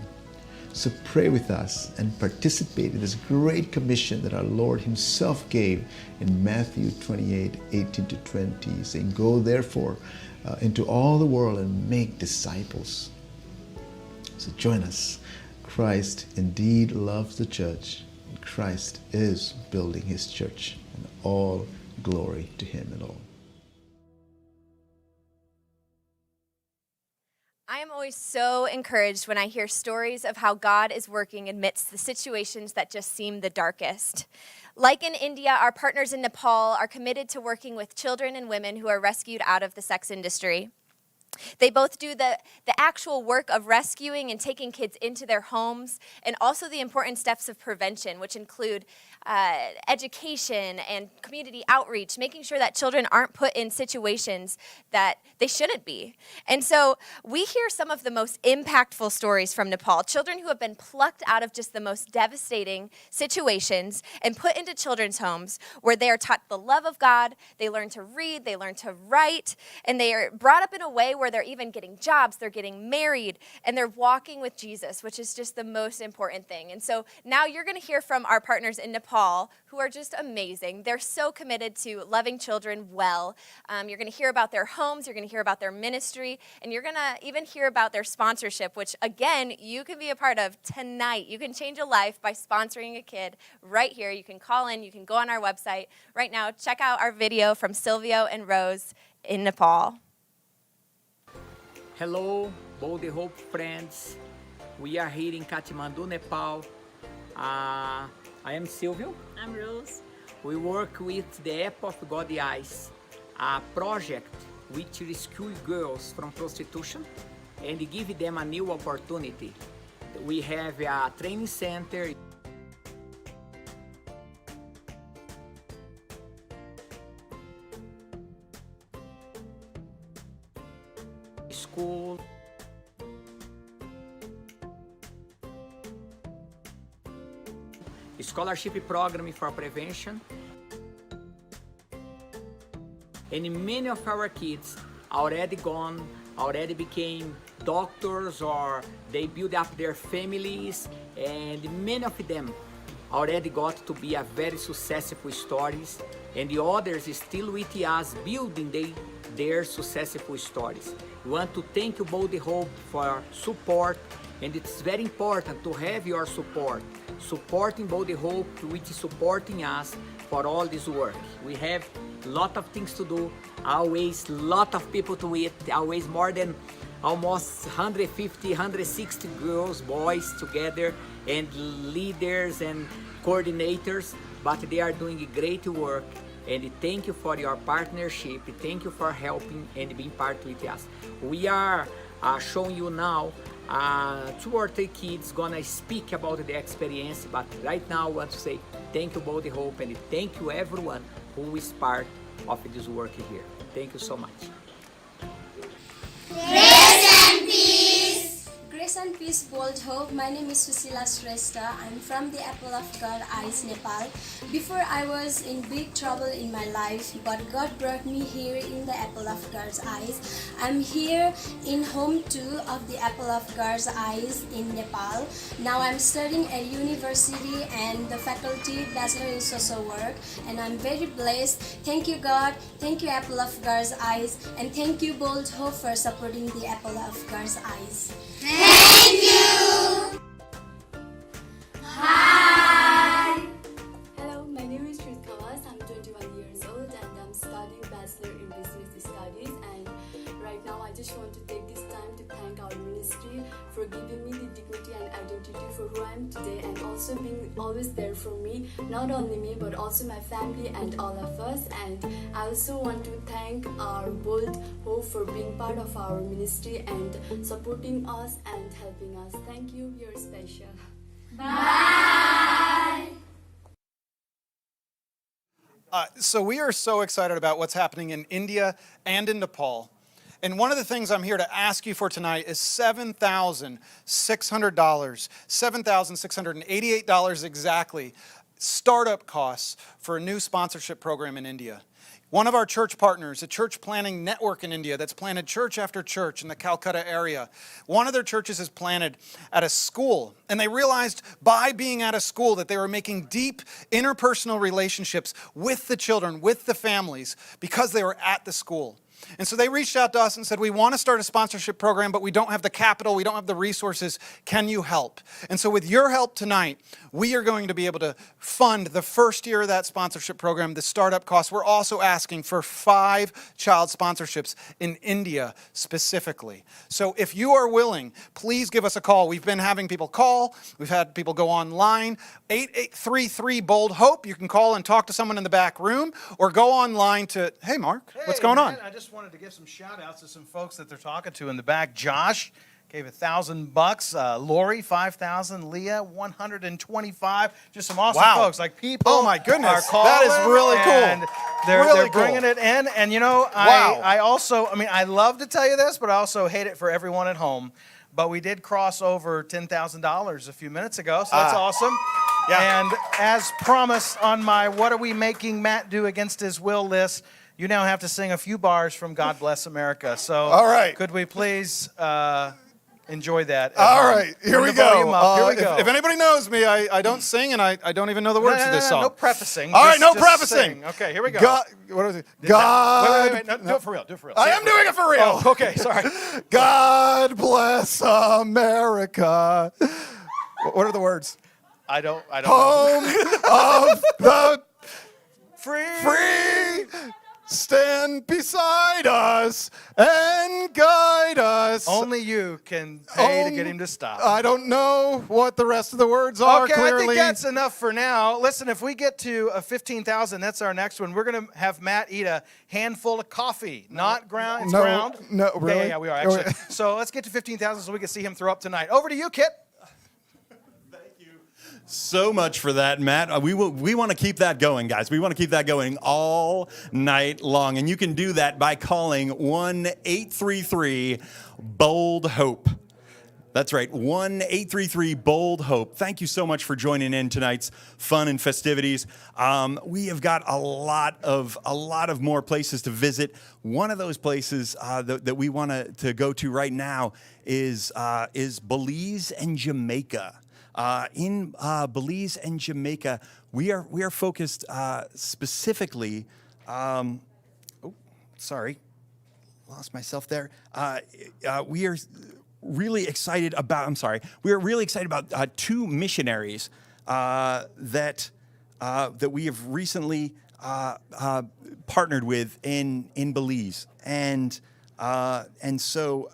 So pray with us and participate in this great commission that our Lord Himself gave in Matthew 28:18-20, saying, "Go therefore into all the world and make disciples." So join us Christ indeed loves the church, and Christ is building his church, and all glory to him alone. I am always so encouraged when I hear stories of how God is working amidst the situations that just seem the darkest. Like in India, our partners in Nepal are committed to working with children and women who are rescued out of the sex industry. They both do the actual work of rescuing and taking kids into their homes, and also the important steps of prevention, which include education and community outreach, making sure that children aren't put in situations that they shouldn't be. And so we hear some of the most impactful stories from Nepal, children who have been plucked out of just the most devastating situations and put into children's homes where they are taught the love of God, they learn to read, they learn to write, and they are brought up in a way where they're even getting jobs, they're getting married, and they're walking with Jesus, which is just the most important thing. And so now you're going to hear from our partners in Nepal who are just amazing. They're so committed to loving children well. You're going to hear about their homes, you're going to hear about their ministry, and you're going to even hear about their sponsorship, which again, you can be a part of tonight. You can change a life by sponsoring a kid right here. You can call in, you can go on our website right now. Check out our video from Silvio and Rose in Nepal. Hello, Bold Hope friends. We are here in Kathmandu, Nepal. I am Silvio. I'm Rose. We work with the App of God Eyes, a project which rescue girls from prostitution and give them a new opportunity. We have a training center. School. Scholarship program for prevention. And many of our kids already became doctors, or they build up their families, and many of them already got to be a very successful stories, and the others is still with us building their successful stories. We want to thank you, Bold Hope, for support, and it's very important to have your support. Supporting Bold Hope, which is supporting us for all this work. We have a lot of things to do, always lot of people to eat, always more than almost 150, 160 girls, boys together, and leaders and coordinators, but they are doing great work. And thank you for your partnership, thank you for helping and being part with us. We are showing you now 2 or 3 kids gonna speak about the experience, but right now I want to say thank you, Bold Hope, and thank you everyone who is part of this work here. Thank you so much. Grace and peace! Grace and peace, Bold Hope. My name is Susila Shrestha. I'm from the Apple of God Eyes, Nepal. Before I was in big trouble in my life, but God brought me here in the Apple of God's Eyes. I'm here in home 2 of the Apple of God's Eyes in Nepal. Now I'm studying at university and the faculty Bachelor in Social Work, and I'm very blessed. Thank you, God. Thank you, Apple of God's Eyes, and thank you, Bold Hope, for supporting the Apple of God's Eyes. Thank you! Hi! Hello, my name is Shrit Kawas. I'm 21 years old and I'm studying Bachelor in Business Studies, and right now I just want to take this time to thank our ministry for giving me the dignity and identity for who I am today, and also being always there for me, not only me but also my family and all of us. And I also want to thank our Bold Hope for being part of our ministry and supporting us and helping us. Thank you, you're special. Bye! So we are so excited about what's happening in India and in Nepal. And one of the things I'm here to ask you for tonight is $7,600, $7,688 exactly, startup costs for a new sponsorship program in India. One of our church partners, a church planting network in India that's planted church after church in the Calcutta area. One of their churches is planted at a school, and they realized by being at a school that they were making deep interpersonal relationships with the children, with the families, because they were at the school. And so they reached out to us and said, we want to start a sponsorship program, but we don't have the capital, we don't have the resources. Can you help? And so with your help tonight, we are going to be able to fund the first year of that sponsorship program, the startup costs. We're also asking for 5 child sponsorships in India specifically. So if you are willing, please give us a call. We've been having people call. We've had people go online. 8833 Bold Hope. You can call and talk to someone in the back room, or go online to, hey, Mark, what's going on? I just wanted to give some shout outs to some folks that they're talking to in the back. Josh gave $1,000. Lori, 5,000. Leah, 125. Just some awesome folks. Like people. Oh my goodness. Are calling, that is really cool. and they're really bringing cool. it in. And you know, Wow. I also, I love to tell you this, but I also hate it for everyone at home. But we did cross over $10,000 a few minutes ago, so that's awesome. Yeah. And as promised on my What Are We Making Matt Do Against His Will list, you now have to sing a few bars from God Bless America. So all right. Could we please enjoy that? All right, here we go. Here we go. If anybody knows me, I don't sing, and I don't even know the words to this song. No prefacing. All right, no just prefacing. sing. Okay, here we go. God, what is it? God. Wait. No, do it for real. Do it for real. I am doing it for real. Oh, okay, sorry. God bless America. What are the words? I don't Home know. of the Free. Stand beside us and guide us. Only you can pay to get him to stop. I don't know what the rest of the words are, Okay, clearly. I think that's enough for now. Listen, if we get to 15,000, that's our next one. We're going to have Matt eat a handful of coffee. Not ground, it's ground. No, really? Yeah, we are, actually. So let's get to 15,000 so we can see him throw up tonight. Over to you, Kit. So much for that, Matt. We want to keep that going, guys. We want to keep that going all night long. And you can do that by calling 1-833-BOLD-HOPE. That's right, 1-833-BOLD-HOPE. Thank you so much for joining in tonight's fun and festivities. We have got a lot of more places to visit. One of those places that we want to go to right now is Belize and Jamaica. In Belize and Jamaica, we are focused specifically. Sorry, lost myself there. We are really excited about. We are really excited about 2 missionaries that we have recently partnered with in Belize, and so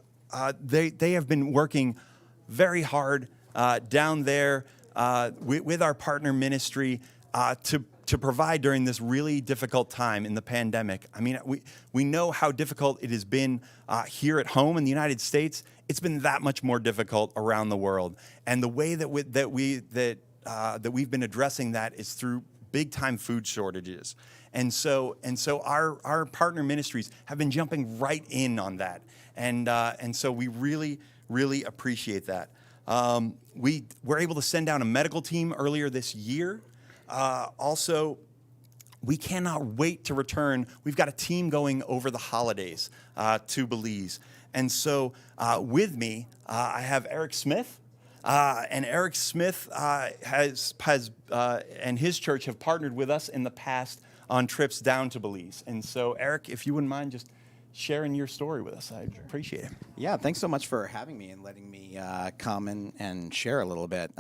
they have been working very hard down there with our partner ministry to provide during this really difficult time in the pandemic. I mean, we know how difficult it has been here at home in the United States. It's been that much more difficult around the world, and the way that we've been addressing that is through big time food shortages. And so our partner ministries have been jumping right in on that, and so we really appreciate that. We were able to send down a medical team earlier this year. Also, we cannot wait to return. We've got a team going over the holidays to Belize. And so with me, I have Eric Smith. And Eric Smith has and his church have partnered with us in the past on trips down to Belize. And so, Eric, if you wouldn't mind just sharing your story with us, I'd appreciate it. Yeah, thanks so much for having me and letting me come and share a little bit.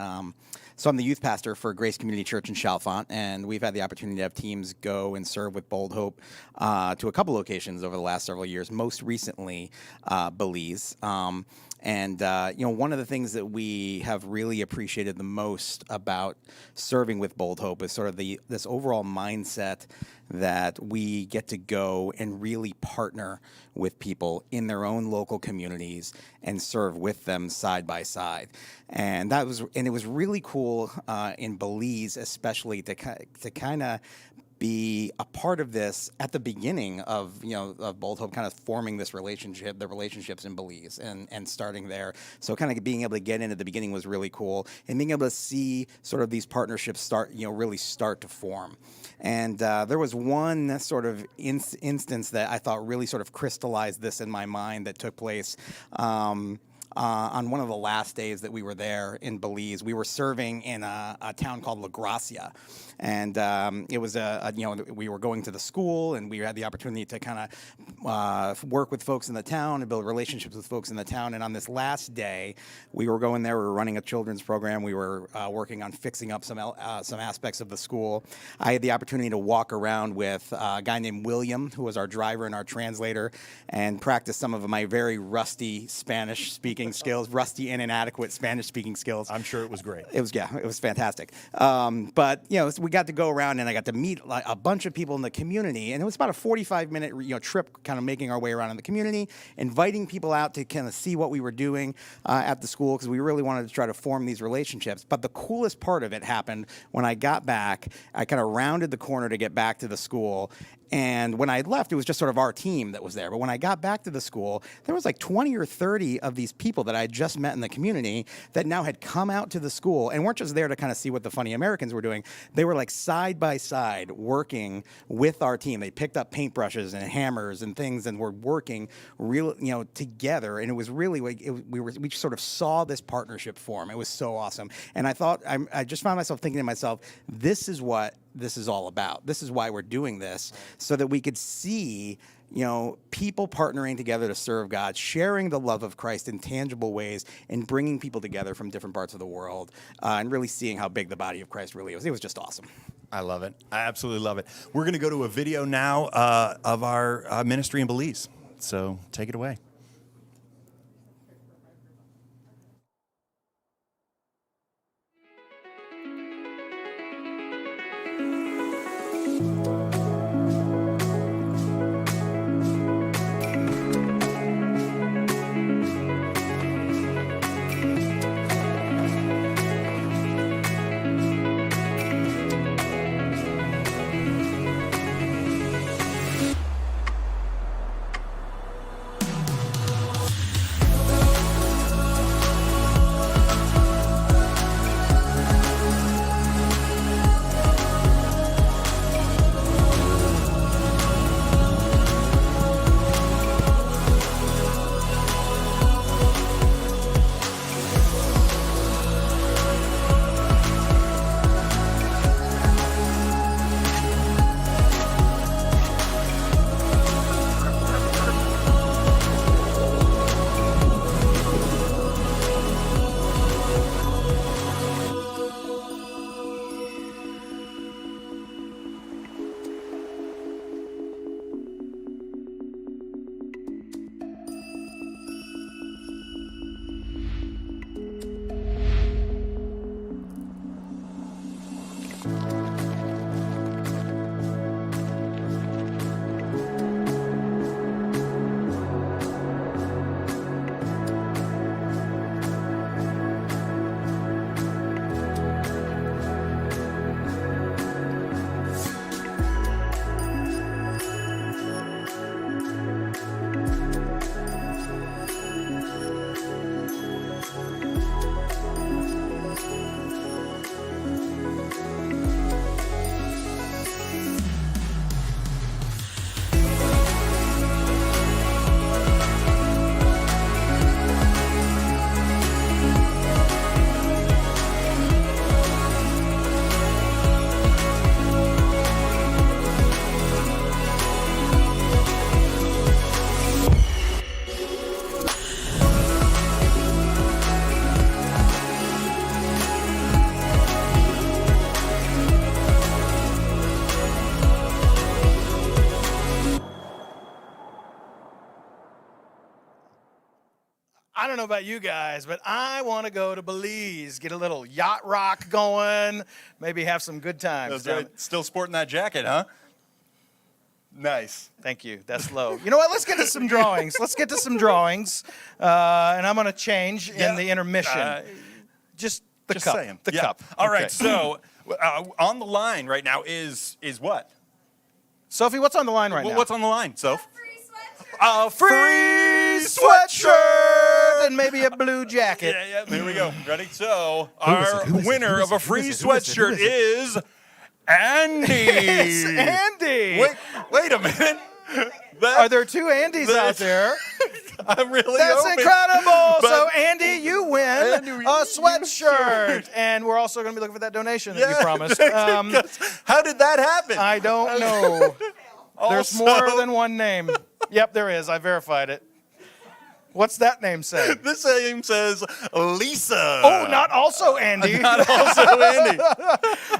So I'm the youth pastor for Grace Community Church in Chalfont, and we've had the opportunity to have teams go and serve with Bold Hope to a couple locations over the last several years, most recently Belize. And one of the things that we have really appreciated the most about serving with Bold Hope is sort of this overall mindset that we get to go and really partner with people in their own local communities and serve with them side by side. And it was really cool in Belize, especially to kind of be a part of this at the beginning of Bold Hope kind of forming the relationships in Belize and starting there. So kind of being able to get in at the beginning was really cool, and being able to see sort of these partnerships really start to form. And there was one sort of instance that I thought really sort of crystallized this in my mind that took place on one of the last days that we were there in Belize. We were serving in a town called La Gracia. And it was we were going to the school, and we had the opportunity to kind of work with folks in the town and build relationships with folks in the town. And on this last day, we were going there. We were running a children's program. We were working on fixing up some aspects of the school. I had the opportunity to walk around with a guy named William, who was our driver and our translator, and practice some of my very rusty Spanish-speaking skills, rusty and inadequate Spanish-speaking skills. I'm sure it was great. It was fantastic. But we got to go around, and I got to meet a bunch of people in the community, and it was about a 45-minute trip, kind of making our way around in the community, inviting people out to kind of see what we were doing at the school, because we really wanted to try to form these relationships. But the coolest part of it happened when I got back. I kind of rounded the corner to get back to the school, and when I had left, it was just sort of our team that was there. But when I got back to the school, there was like 20 or 30 of these people that I had just met in the community that now had come out to the school and weren't just there to kind of see what the funny Americans were doing. They were like side by side working with our team. They picked up paintbrushes and hammers and things and were working together. And it was really like we sort of saw this partnership form. It was so awesome. And I just found myself thinking to myself, this is what this is all about. This is why we're doing this, so that we could see, people partnering together to serve God, sharing the love of Christ in tangible ways, and bringing people together from different parts of the world, and really seeing how big the body of Christ really is. It was just awesome. I love it. I absolutely love it. We're going to go to a video now of our ministry in Belize. So take it away. I don't know about you guys, but I want to go to Belize, get a little yacht rock going, maybe have some good times. That's right. Still sporting that jacket, huh? Nice. Thank you. That's low. You know what? Let's get to some drawings. And I'm going to change in the intermission. Just the cup. Saying. The cup. All right. So on the line right now is what? Sophie, what's on the line right now? What's on the line, Soph? A free sweatshirt and maybe a blue jacket. Yeah, there we go. Ready? So, our winner of a free sweatshirt is Andy. It's Andy. Wait a minute. Are there two Andys out there? I'm really That's hoping. incredible. But- So, Andy, you win Andy, a sweatshirt. And we're also going to be looking for that donation that you promised. How did that happen? I don't know. There's Also- more than one name. Yep, there is. I verified it. What's that name say? This name says Lisa. Oh, not also Andy. Not also Andy.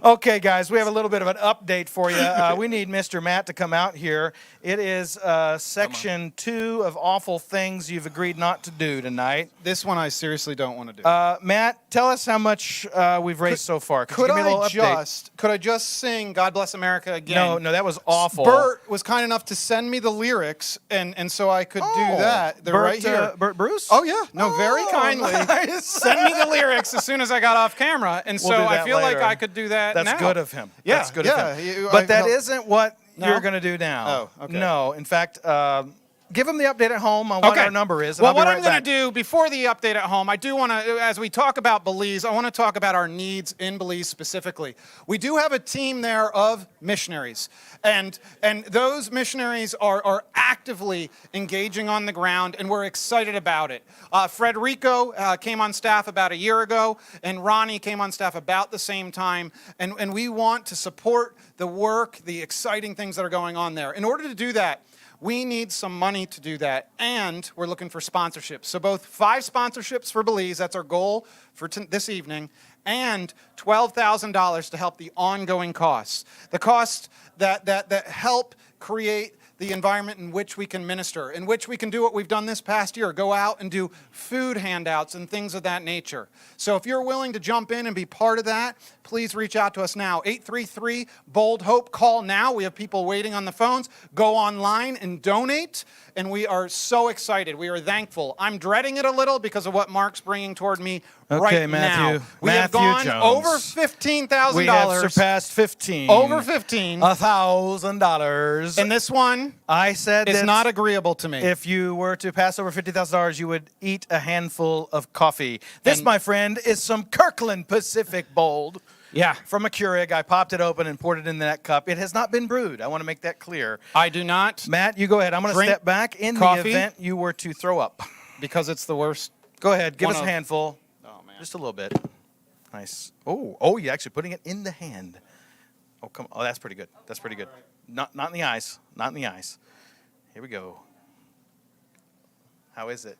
Okay, guys, we have a little bit of an update for you. We need Mr. Matt to come out here. It is section 2 of awful things you've agreed not to do tonight. This one I seriously don't want to do. Matt, tell us how much we've raised so far. Could you give me a little could I just sing "God Bless America" again? No, that was awful. Bert was kind enough to send me the lyrics, and so I could do that. They're right here. Bert Bruce? Oh yeah, no, very kindly. Nice. Send me the lyrics as soon as I got off camera, and We'll so do I that feel like later. I could do that. That's now. good of him. Yeah, That's good yeah. of him. You- But I that felt- isn't what No? you're going to do now. Oh, okay. No, in fact, give them the update at home on what our number is. And Well, I'll be what right I'm going to back. do before the update at home, I do want to, as we talk about Belize, I want to talk about our needs in Belize specifically. We do have a team there of missionaries, and those missionaries are actively engaging on the ground, and we're excited about it. Frederico came on staff about a year ago, and Ronnie came on staff about the same time, and we want to support the work, the exciting things that are going on there. In order to do that, we need some money to do that, and we're looking for sponsorships. So both 5 sponsorships for Belize, that's our goal for this evening, and $12,000 to help the ongoing costs. The costs that help create the environment in which we can minister, in which we can do what we've done this past year, go out and do food handouts and things of that nature. So if you're willing to jump in and be part of that, please reach out to us now. 833-BOLD-HOPE. Call now. We have people waiting on the phones. Go online and donate. And we are so excited. We are thankful. I'm dreading it a little because of what Mark's bringing toward me right Matthew. now. We have Matthew gone Jones. over $15,000. We have surpassed 15. Over 15. $1,000. And this one I said is that not agreeable to me. If you were to pass over $50,000, you would eat a handful of coffee. This, my friend, is some Kirkland Pacific Bold. Yeah. From a Keurig. I popped it open and poured it in that cup. It has not been brewed. I want to make that clear. I do not. Matt, you go ahead. I'm going to drink step back in coffee the event you were to throw up. Because it's the worst. Go ahead. Give One us a of- handful. Oh, man. Just a little bit. Nice. Oh, you're actually putting it in the hand. Oh, come on. Oh, that's pretty good. That's pretty good. Not in the eyes. Not in the eyes. Here we go. How is it?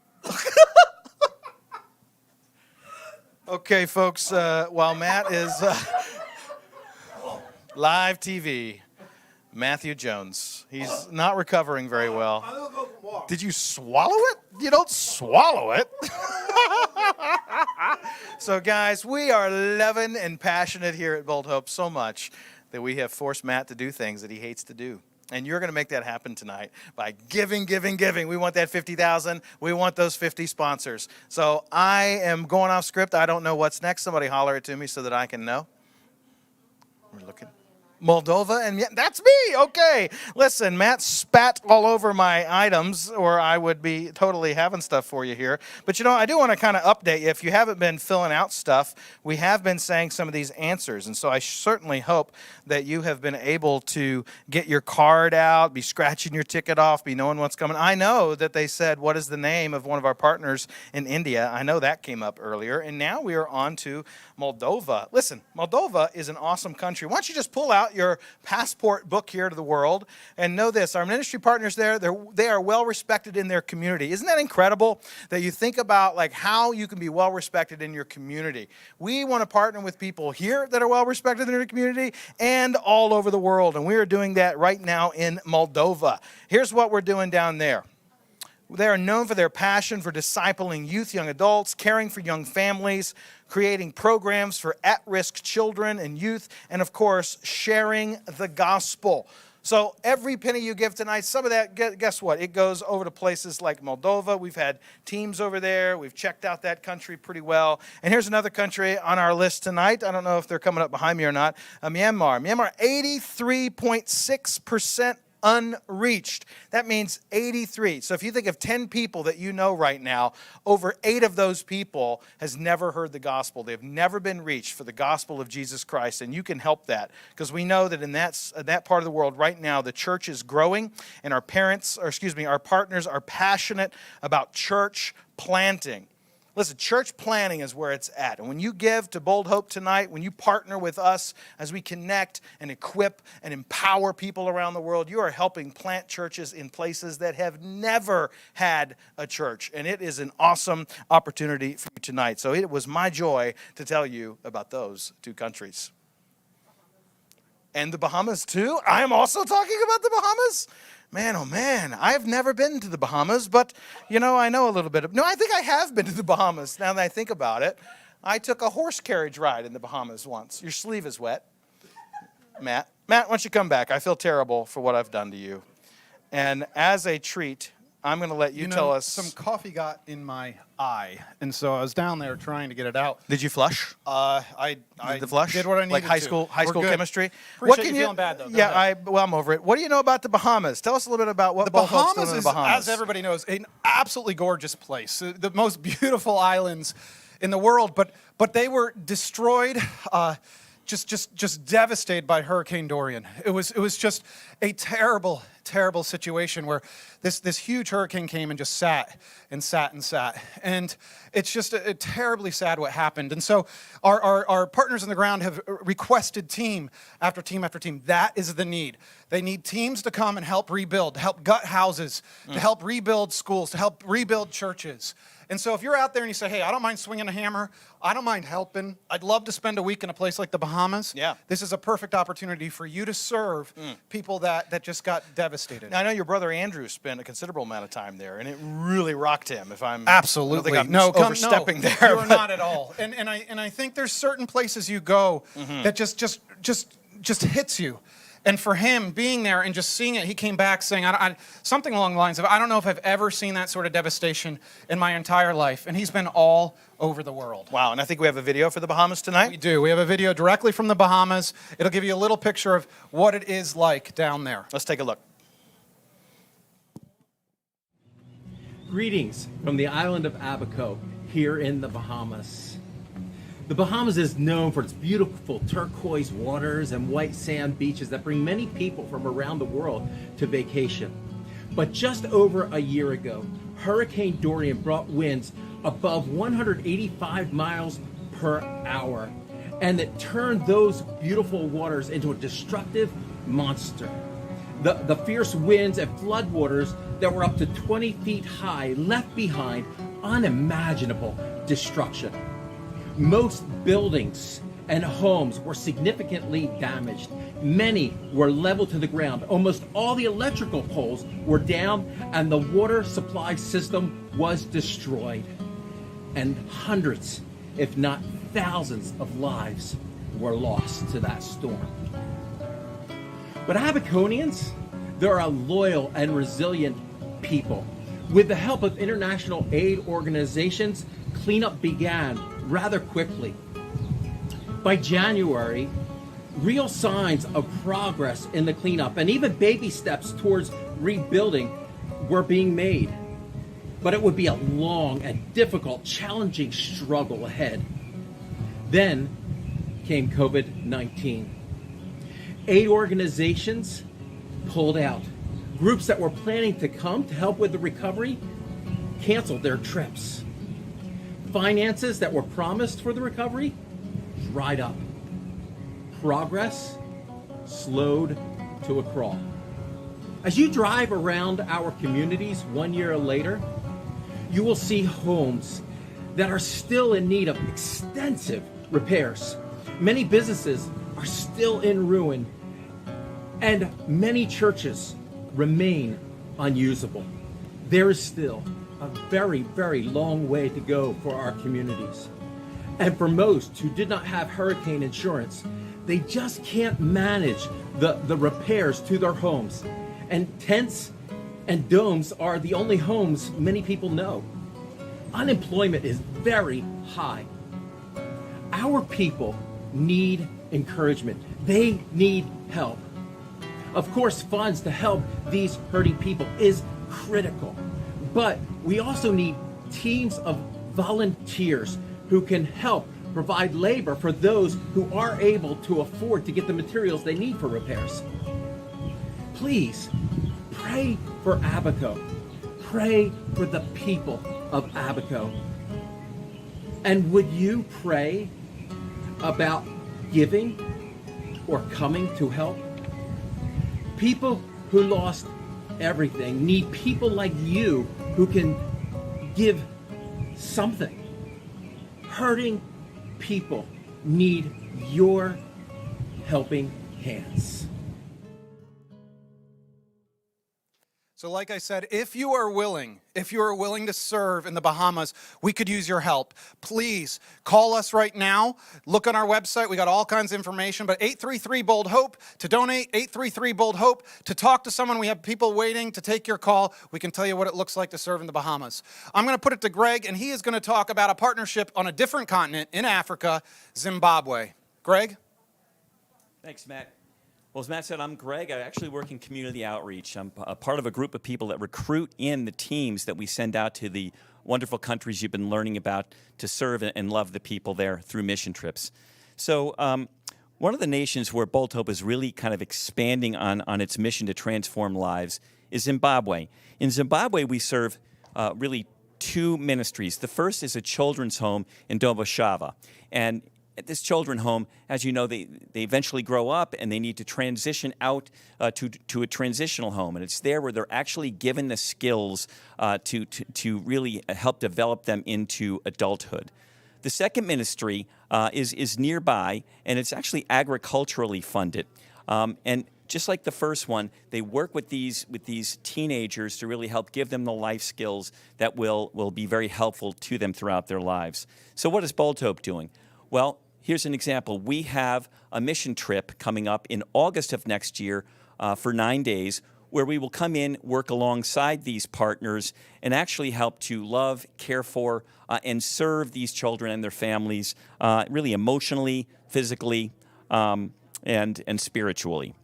Okay, folks, while Matt is live TV, Matthew Jones. He's not recovering very well. Did you swallow it? You don't swallow it. So, guys, we are loving and passionate here at Bold Hope so much that we have forced Matt to do things that he hates to do. And you're going to make that happen tonight by giving. We want that 50,000. We want those 50 sponsors. So I am going off script. I don't know what's next. Somebody holler it to me so that I can know. We're looking. Moldova, and yeah, that's me. Okay. Listen, Matt spat all over my items, or I would be totally having stuff for you here. But, you know, I do want to kind of update you. If you haven't been filling out stuff, we have been saying some of these answers. And so I certainly hope that you have been able to get your card out, be scratching your ticket off, be knowing what's coming. I know that they said, what is the name of one of our partners in India? I know that came up earlier. And now we are on to Moldova. Listen, Moldova is an awesome country. Why don't you just pull out your passport book here to the world and know this. Our ministry partners there, they are well respected in their community. Isn't that incredible that you think about like how you can be well respected in your community? We want to partner with people here that are well respected in their community and all over the world. And we are doing that right now in Moldova. Here's what we're doing down there. They are known for their passion for discipling youth, young adults, caring for young families, creating programs for at-risk children and youth, and of course, sharing the gospel. So every penny you give tonight, some of that, guess what? It goes over to places like Moldova. We've had teams over there. We've checked out that country pretty well. And here's another country on our list tonight. I don't know if they're coming up behind me or not. Myanmar. Myanmar, 83.6% unreached. That means 83. So if you think of 10 people that you know right now, over 8 of those people has never heard the gospel. They've never been reached for the gospel of Jesus Christ, and you can help that because we know that in that part of the world right now, the church is growing, and our partners are passionate about church planting. Listen, church planting is where it's at. And when you give to Bold Hope tonight, when you partner with us as we connect and equip and empower people around the world, you are helping plant churches in places that have never had a church. And it is an awesome opportunity for you tonight. So it was my joy to tell you about those 2 countries. And the Bahamas too? I am also talking about the Bahamas? Man, oh man, I've never been to the Bahamas, but, I know a little bit of... No, I think I have been to the Bahamas, now that I think about it. I took a horse carriage ride in the Bahamas once. Your sleeve is wet. Matt, why don't you come back? I feel terrible for what I've done to you. And as a treat, I'm going to let you tell us... Some coffee got in my eye, and so I was down there trying to get it out. Did you flush? I did flush? Did what I needed like high to. school We're good. Chemistry. Appreciate you feeling bad, though. Go ahead. I'm over it. What do you know about the Bahamas? Tell us a little bit about what The Bold Hope's doing Bahamas in the is, Bahamas. as everybody knows, an absolutely gorgeous place. The most beautiful islands in the world, but they were destroyed, just devastated by Hurricane Dorian. It was just a terrible, terrible situation where this huge hurricane came and just sat and sat and sat. And it's just a terribly sad what happened. And so our partners on the ground have requested team after team after team. That is the need. They need teams to come and help rebuild, to help gut houses, to help rebuild schools, to help rebuild churches. And so if you're out there and you say, hey, I don't mind swinging a hammer, I don't mind helping, I'd love to spend a week in a place like the Bahamas, this is a perfect opportunity for you to serve people that just got devastated. Now, I know your brother Andrew spent a considerable amount of time there, and it really rocked him. If I'm absolutely I don't think I'm overstepping there. You're not at all. And I think there's certain places you go that just hits you. And for him, being there and just seeing it, he came back saying, something along the lines of, I don't know if I've ever seen that sort of devastation in my entire life. And he's been all over the world. Wow, and I think we have a video for the Bahamas tonight? We do. We have a video directly from the Bahamas. It'll give you a little picture of what it is like down there. Let's take a look. Greetings from the island of Abaco here in the Bahamas. The Bahamas is known for its beautiful turquoise waters and white sand beaches that bring many people from around the world to vacation. But just over a year ago, Hurricane Dorian brought winds above 185 miles per hour, and it turned those beautiful waters into a destructive monster. The fierce winds and floodwaters that were up to 20 feet high left behind unimaginable destruction. Most buildings and homes were significantly damaged. Many were leveled to the ground. Almost all the electrical poles were down, and the water supply system was destroyed. And hundreds, if not thousands, of lives were lost to that storm. But Abaconians, they're a loyal and resilient people. With the help of international aid organizations, cleanup began rather quickly. By January, real signs of progress in the cleanup and even baby steps towards rebuilding were being made. But it would be a long and difficult, challenging struggle ahead. Then came COVID-19. Aid organizations pulled out. Groups that were planning to come to help with the recovery canceled their trips. Finances that were promised for the recovery dried up. Progress slowed to a crawl. As you drive around our communities 1 year later, you will see homes that are still in need of extensive repairs. Many businesses are still in ruin, and many churches remain unusable. There is still a very, very long way to go for our communities. And for most who did not have hurricane insurance, they just can't manage the repairs to their homes. And tents and domes are the only homes many people know. Unemployment is very high. Our people need encouragement. They need help. Of course, funds to help these hurting people is critical. But we also need teams of volunteers who can help provide labor for those who are able to afford to get the materials they need for repairs. Please pray for Abaco. Pray for the people of Abaco. And would you pray about giving or coming to help? People who lost everything need people like you who can give something. Hurting people need your helping hands. So like I said, if you are willing to serve in the Bahamas, we could use your help. Please call us right now. Look on our website. We got all kinds of information, but 833-BOLD-HOPE to donate, 833-BOLD-HOPE to talk to someone. We have people waiting to take your call. We can tell you what it looks like to serve in the Bahamas. I'm going to put it to Greg, and he is going to talk about a partnership on a different continent in Africa, Zimbabwe. Greg? Thanks, Matt. Well, as Matt said, I'm Greg. I actually work in community outreach. I'm a part of a group of people that recruit in the teams that we send out to the wonderful countries you've been learning about to serve and love the people there through mission trips. So one of the nations where Bold Hope is really kind of expanding on its mission to transform lives is Zimbabwe. In Zimbabwe, we serve really two ministries. The first is a children's home in Doboshawa. And at this children's home, as you know, they eventually grow up and they need to transition out to a transitional home. And it's there where they're actually given the skills to really help develop them into adulthood. The second ministry is nearby, and it's actually agriculturally funded. And just like the first one, they work with these teenagers to really help give them the life skills that will be very helpful to them throughout their lives. So what is Bold Hope doing? Well, here's an example. We have a mission trip coming up in August of next year for 9 days, where we will come in, work alongside these partners, and actually help to love, care for, and serve these children and their families, really emotionally, physically, and spiritually.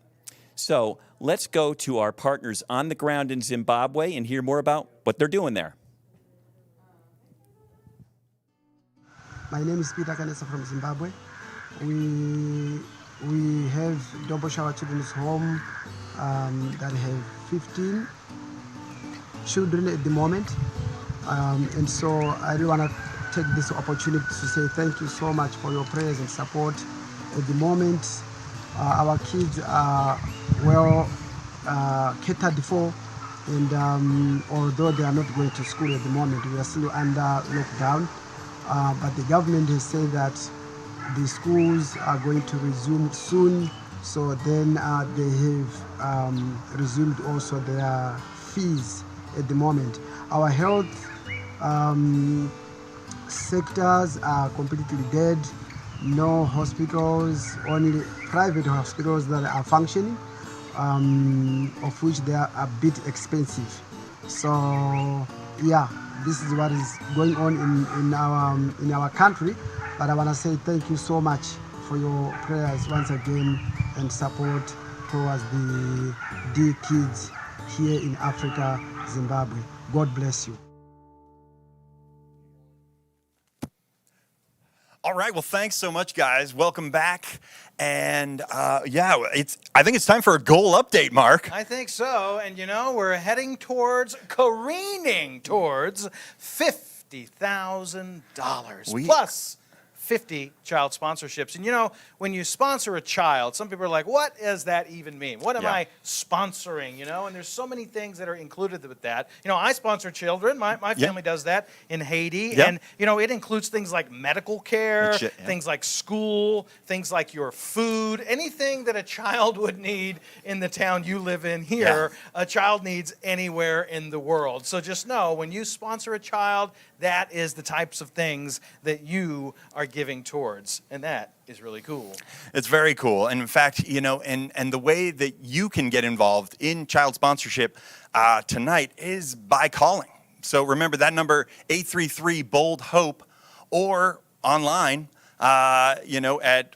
So let's go to our partners on the ground in Zimbabwe and hear more about what they're doing there. My name is Peter Kanesa from Zimbabwe. We have Doboshawa Children's Home that have 15 children at the moment. And so I really want to take this opportunity to say thank you so much for your prayers and support. At the moment, our kids are well catered for, and although they are not going to school at the moment, we are still under lockdown. But the government has said that the schools are going to resume soon, so then they have resumed also their fees at the moment. Our health sectors are completely dead. No hospitals, only private hospitals that are functioning, of which they are a bit expensive. So yeah, this is what is going on in our country. But I want to say thank you so much for your prayers once again and support towards the dear kids here in Africa, Zimbabwe. God bless you. All right, well, thanks so much, guys. Welcome back. And yeah, I think it's time for a goal update, Mark. I think so. And you know, we're heading careening towards $50,000 plus 50 child sponsorships. And you know, when you sponsor a child, some people are like, what does that even mean? What am I sponsoring, you know? And there's so many things that are included with that. You know, I sponsor children. My family does that in Haiti. And, you know, it includes things like medical care, things like school, things like your food, anything that a child would need in the town you live in here, a child needs anywhere in the world. So just know, when you sponsor a child, that is the types of things that you are giving towards. And that is really cool. It's very cool. And in fact, you know, and the way that you can get involved in child sponsorship tonight is by calling. So remember that number, 833-BOLD-HOPE, or online, you know, at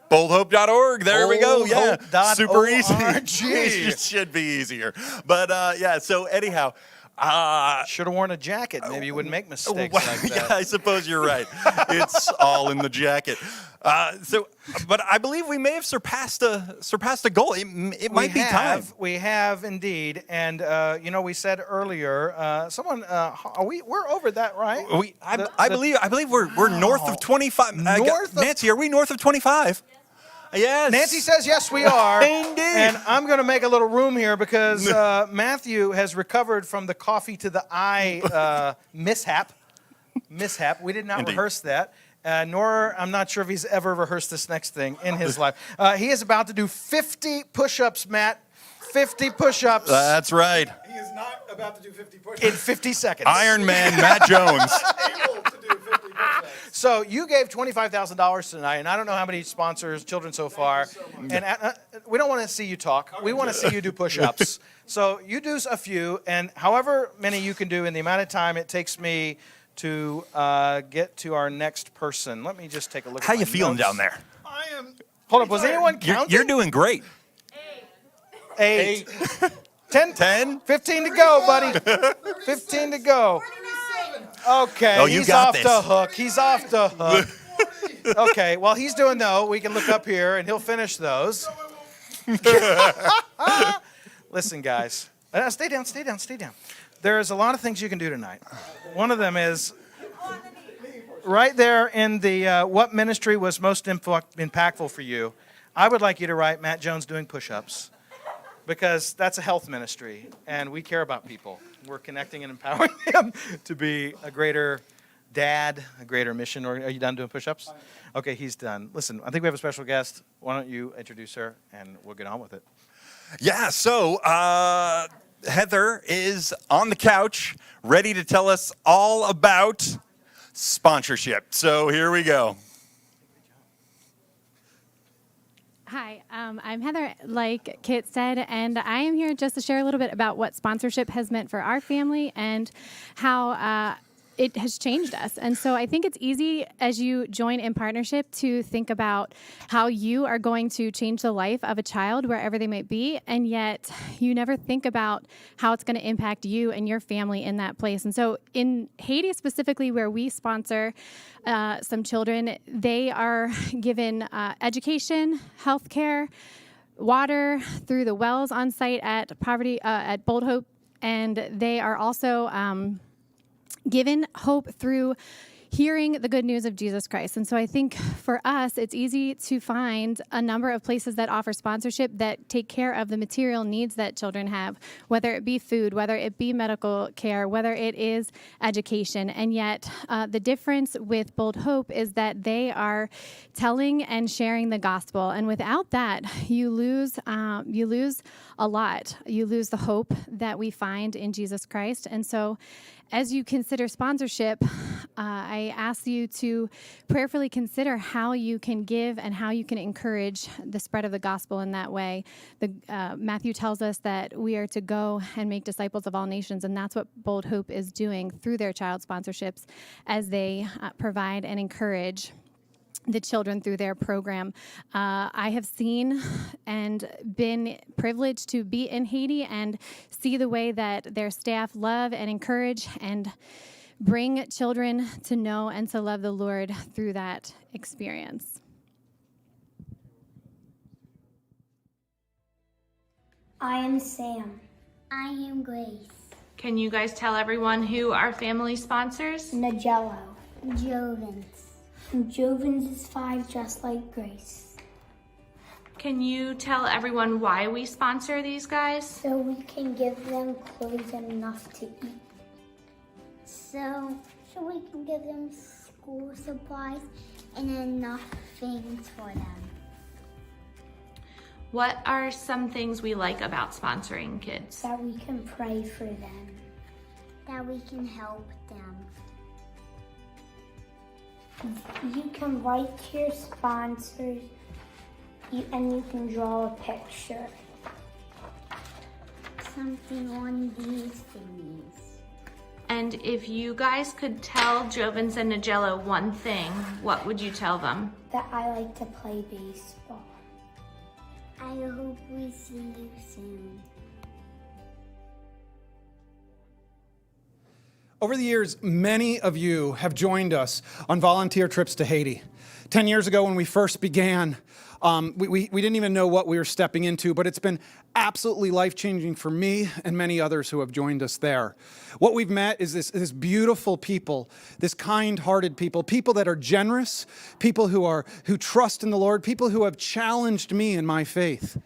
Boldhope.org. There we go. Yeah. Boldhope.org. Super easy. It should be easier. But yeah, so anyhow. Should have worn a jacket. Maybe you wouldn't make mistakes like that. Yeah, I suppose you're right. It's all in the jacket. But I believe we may have surpassed a goal. It might be time. We have indeed. And we said earlier, we're over that, right? I believe we're north of 25. Nancy, are we north of 25? Yes. Nancy says yes, we are. Indeed. And I'm going to make a little room here because Matthew has recovered from the coffee to the eye mishap. We did not rehearse that. Nor I'm not sure if he's ever rehearsed this next thing in his life. He is about to do 50 push-ups, Matt. 50 push-ups. That's right. He is not about to do 50 push-ups. In 50 seconds. Iron Man Matt Jones. Able to do 50 push-ups. So you gave $25,000 tonight, and I don't know how many sponsors, children so far. And we don't want to see you talk. We want to see you do push-ups. So you do a few, and however many you can do in the amount of time it takes me to get to our next person. Let me just take a look. How at you my feeling notes. down there? I am. Hold up. Was anyone counting? You're doing great. 8. 10. 15 to go, buddy. 15 to go. Okay, Oh, you he's got off this. the hook. He's off the hook. Okay, while he's doing though, we can look up here and he'll finish those. Listen, guys. Stay down. There's a lot of things you can do tonight. One of them is right there in the what ministry was most impactful for you. I would like you to write Matt Jones doing push-ups because that's a health ministry and we care about people. We're connecting and empowering him to be a greater dad, a greater mission. Or are you done doing push-ups? Okay, he's done. Listen, I think we have a special guest. Why don't you introduce her and we'll get on with it. Yeah, so Heather is on the couch, ready to tell us all about sponsorship. So here we go. Hi, I'm Heather, like Kit said, and I am here just to share a little bit about what sponsorship has meant for our family and how it has changed us. And so I think it's easy as you join in partnership to think about how you are going to change the life of a child wherever they might be, and yet you never think about how it's going to impact you and your family in that place. And so in Haiti specifically, where we sponsor some children, they are given education, healthcare, water through the wells on site at Bold Hope, and they are also given hope through hearing the good news of Jesus Christ. And so I think for us, it's easy to find a number of places that offer sponsorship that take care of the material needs that children have, whether it be food, whether it be medical care, whether it is education. And yet the difference with Bold Hope is that they are telling and sharing the gospel. And without that, you lose a lot. You lose the hope that we find in Jesus Christ. And so as you consider sponsorship, I ask you to prayerfully consider how you can give and how you can encourage the spread of the gospel in that way. Matthew tells us that we are to go and make disciples of all nations, and that's what Bold Hope is doing through their child sponsorships as they provide and encourage the children through their program. I have seen and been privileged to be in Haiti and see the way that their staff love and encourage and bring children to know and to love the Lord through that experience. I am Sam. I am Grace. Can you guys tell everyone who our family sponsors? Nagello. Jovens. Jovens is 5 just like Grace. Can you tell everyone why we sponsor these guys? So we can give them clothes and enough to eat. So we can give them school supplies and enough things for them. What are some things we like about sponsoring kids? That we can pray for them. That we can help them. You can write to your sponsors and you can draw a picture. Something on these thingies. And if you guys could tell Jovens and Nigella one thing, what would you tell them? That I like to play baseball. I hope we see you soon. Over the years, many of you have joined us on volunteer trips to Haiti. 10 years ago when we first began, we didn't even know what we were stepping into, but it's been absolutely life-changing for me and many others who have joined us there. What we've met is this beautiful people, this kind-hearted people that are generous, people who trust in the Lord, people who have challenged me in my faith.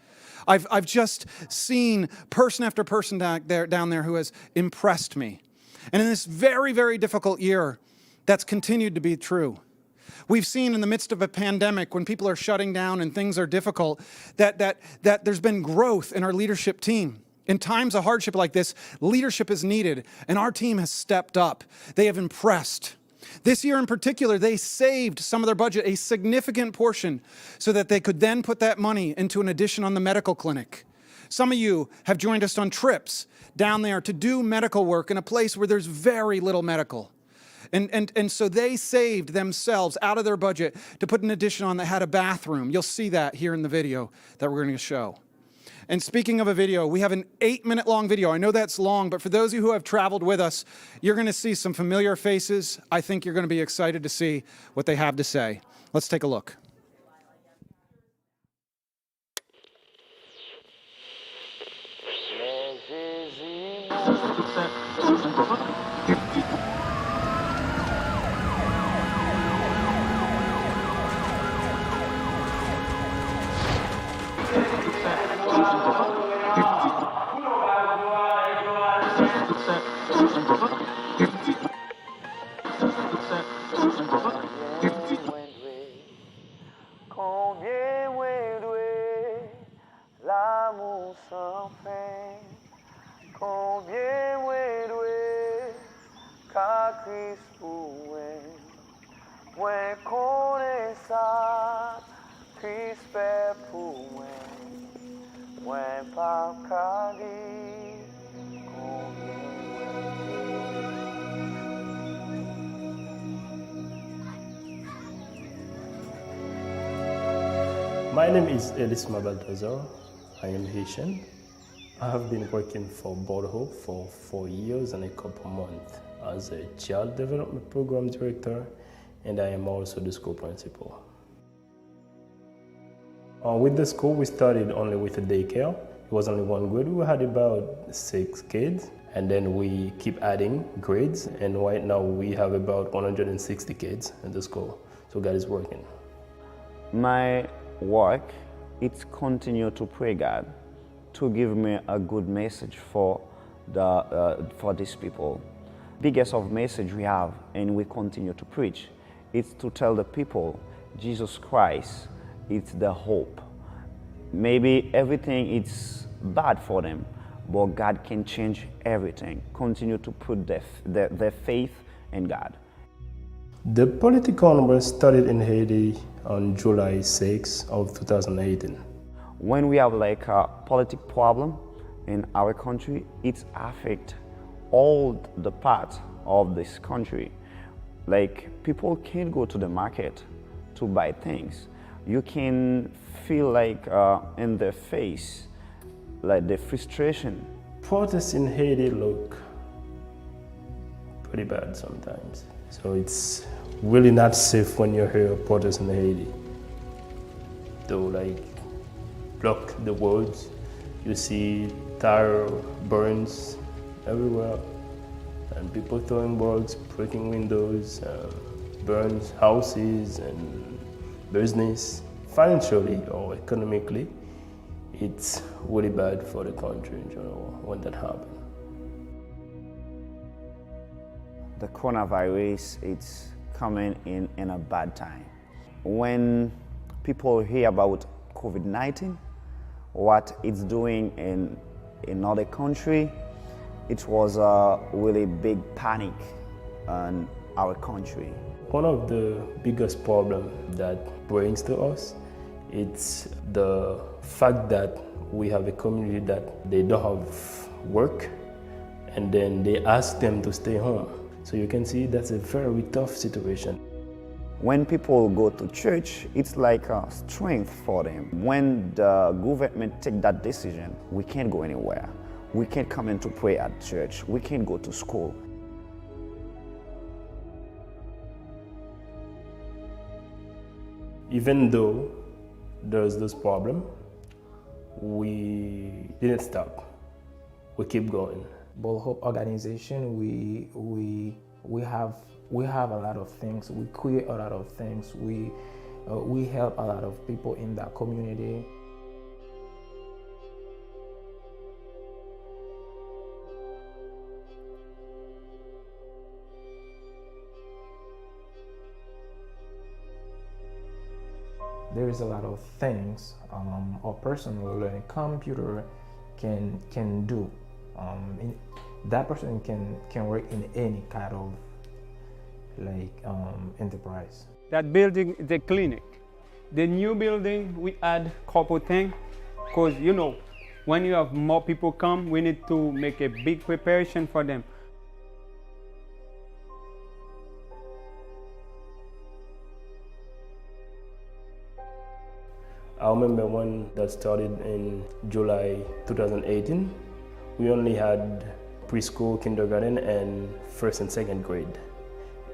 I've just seen person after person down there who has impressed me. And in this very, very difficult year, that's continued to be true. We've seen in the midst of a pandemic, when people are shutting down and things are difficult, that there's been growth in our leadership team. In times of hardship like this, leadership is needed, and our team has stepped up. They have impressed. This year in particular, they saved some of their budget, a significant portion, so that they could then put that money into an addition on the medical clinic. Some of you have joined us on trips down there to do medical work in a place where there's very little medical. And so they saved themselves out of their budget to put an addition on that had a bathroom. You'll see that here in the video that we're going to show. And speaking of a video, we have an 8-minute long video. I know that's long, but for those of you who have traveled with us, you're going to see some familiar faces. I think you're going to be excited to see what they have to say. Let's take a look. My name is Elisma Balthazar. I am Haitian. I have been working for Bold Hope for 4 years and a couple months as a child development program director, and I am also the school principal. With the school, we started only with a daycare. It was only one grade. We had about 6 kids, and then we keep adding grades, and right now we have about 160 kids in the school. So God is working. My work, it's continue to pray God to give me a good message for these people. Biggest of message we have, and we continue to preach, it's to tell the people Jesus Christ, it's the hope. Maybe everything is bad for them, but God can change everything. Continue to put their faith in God. The political unrest started in Haiti on July 6 of 2018. When we have like a political problem in our country, it affects all the parts of this country. Like people can't go to the market to buy things. You can feel like in their face, like the frustration. Protests in Haiti look pretty bad sometimes. So it's really not safe when you hear protests in Haiti. They like block the roads. You see tire burns everywhere, and people throwing bugs, breaking windows, burns houses and business. Financially or economically, it's really bad for the country in general when that happens. The coronavirus, it's coming in a bad time. When people hear about COVID-19, what it's doing in another country, it was a really big panic in our country. One of the biggest problems that brings to us, it's the fact that we have a community that they don't have work, and then they ask them to stay home. So you can see that's a very tough situation. When people go to church, it's like a strength for them. When the government take that decision, we can't go anywhere. We can't come in to pray at church. We can't go to school. Even though there's this problem, we didn't stop. We keep going. Bold Hope organization, we have a lot of things. We create a lot of things. We help a lot of people in that community. There is a lot of things a person with a computer can do. That person can work in any kind of enterprise. That building is a clinic. The new building, we add couple things, because when you have more people come, we need to make a big preparation for them. I remember when that started in July 2018, we only had preschool, kindergarten, and first and second grade.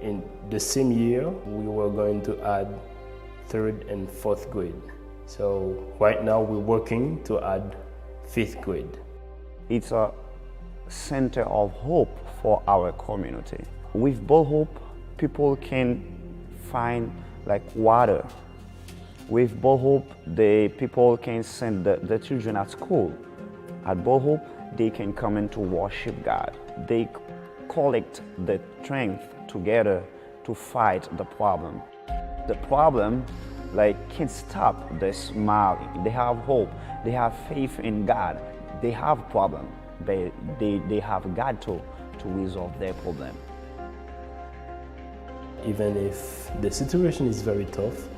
In the same year, we were going to add third and fourth grade. So right now we're working to add fifth grade. It's a center of hope for our community. With Bold Hope, people can find water. With Bold Hope, the people can send the children at school. At Bold Hope, they can come in to worship God. They collect the strength together to fight the problem. The problem can't stop the smiling. They have hope. They have faith in God. They have a problem. They have God to resolve their problem. Even if the situation is very tough,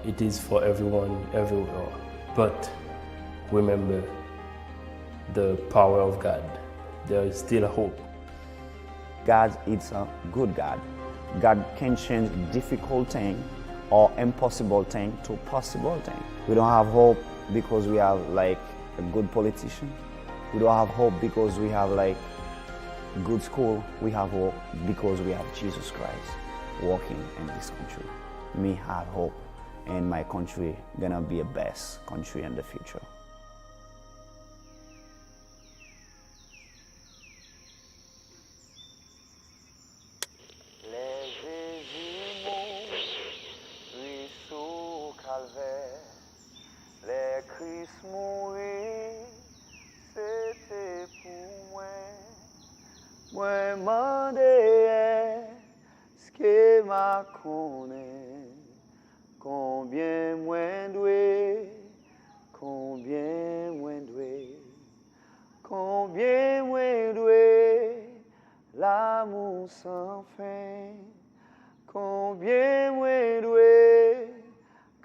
it is for everyone, everywhere. But remember the power of God. There is still hope. God is a good God. God can change difficult thing or impossible thing to possible thing. We don't have hope because we have a good politician. We don't have hope because we have good school. We have hope because we have Jesus Christ walking in this country. Me have hope, and my country gonna be a best country in the future. L'amour sans fin, combien moins doué,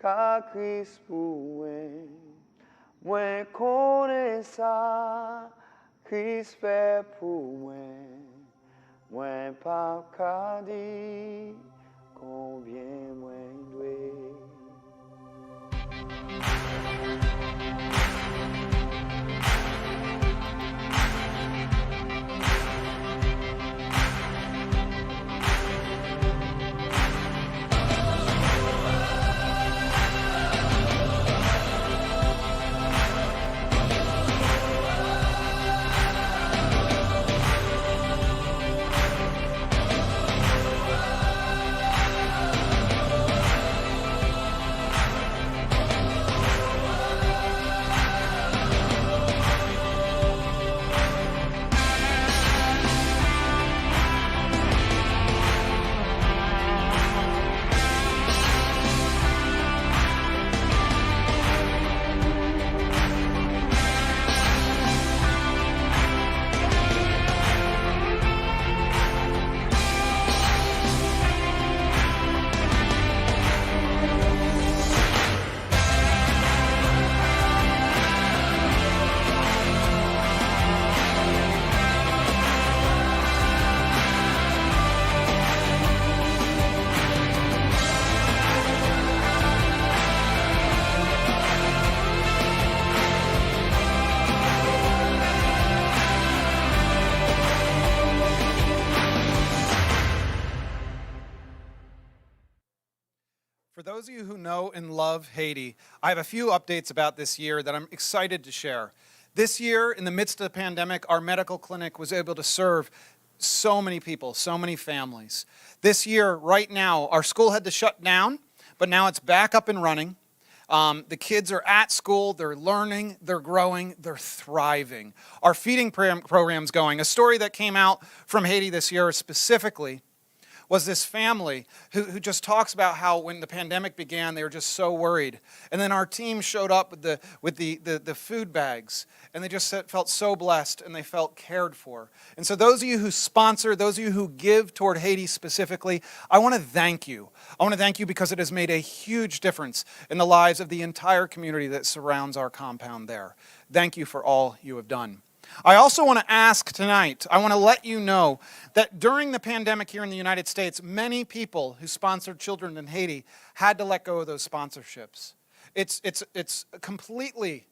car Christ pour moi, moins connaît ça, Christ fait pour moi, moins pas qu'à dire, combien moins doué. those of you who know and love Haiti, I have a few updates about this year that I'm excited to share. This year, in the midst of the pandemic, our medical clinic was able to serve so many people, so many families. This year, right now, our school had to shut down, but now it's back up and running. The kids are at school, they're learning, they're growing, they're thriving. Our feeding program's going. A story that came out from Haiti this year specifically was this family who just talks about how when the pandemic began, they were just so worried. And then our team showed up with the food bags, and they just felt so blessed and they felt cared for. And so those of you who sponsor, those of you who give toward Haiti specifically, I want to thank you. I want to thank you because it has made a huge difference in the lives of the entire community that surrounds our compound there. Thank you for all you have done. I also want to ask tonight, I want to let you know that during the pandemic here in the United States, many people who sponsored children in Haiti had to let go of those sponsorships. It's completely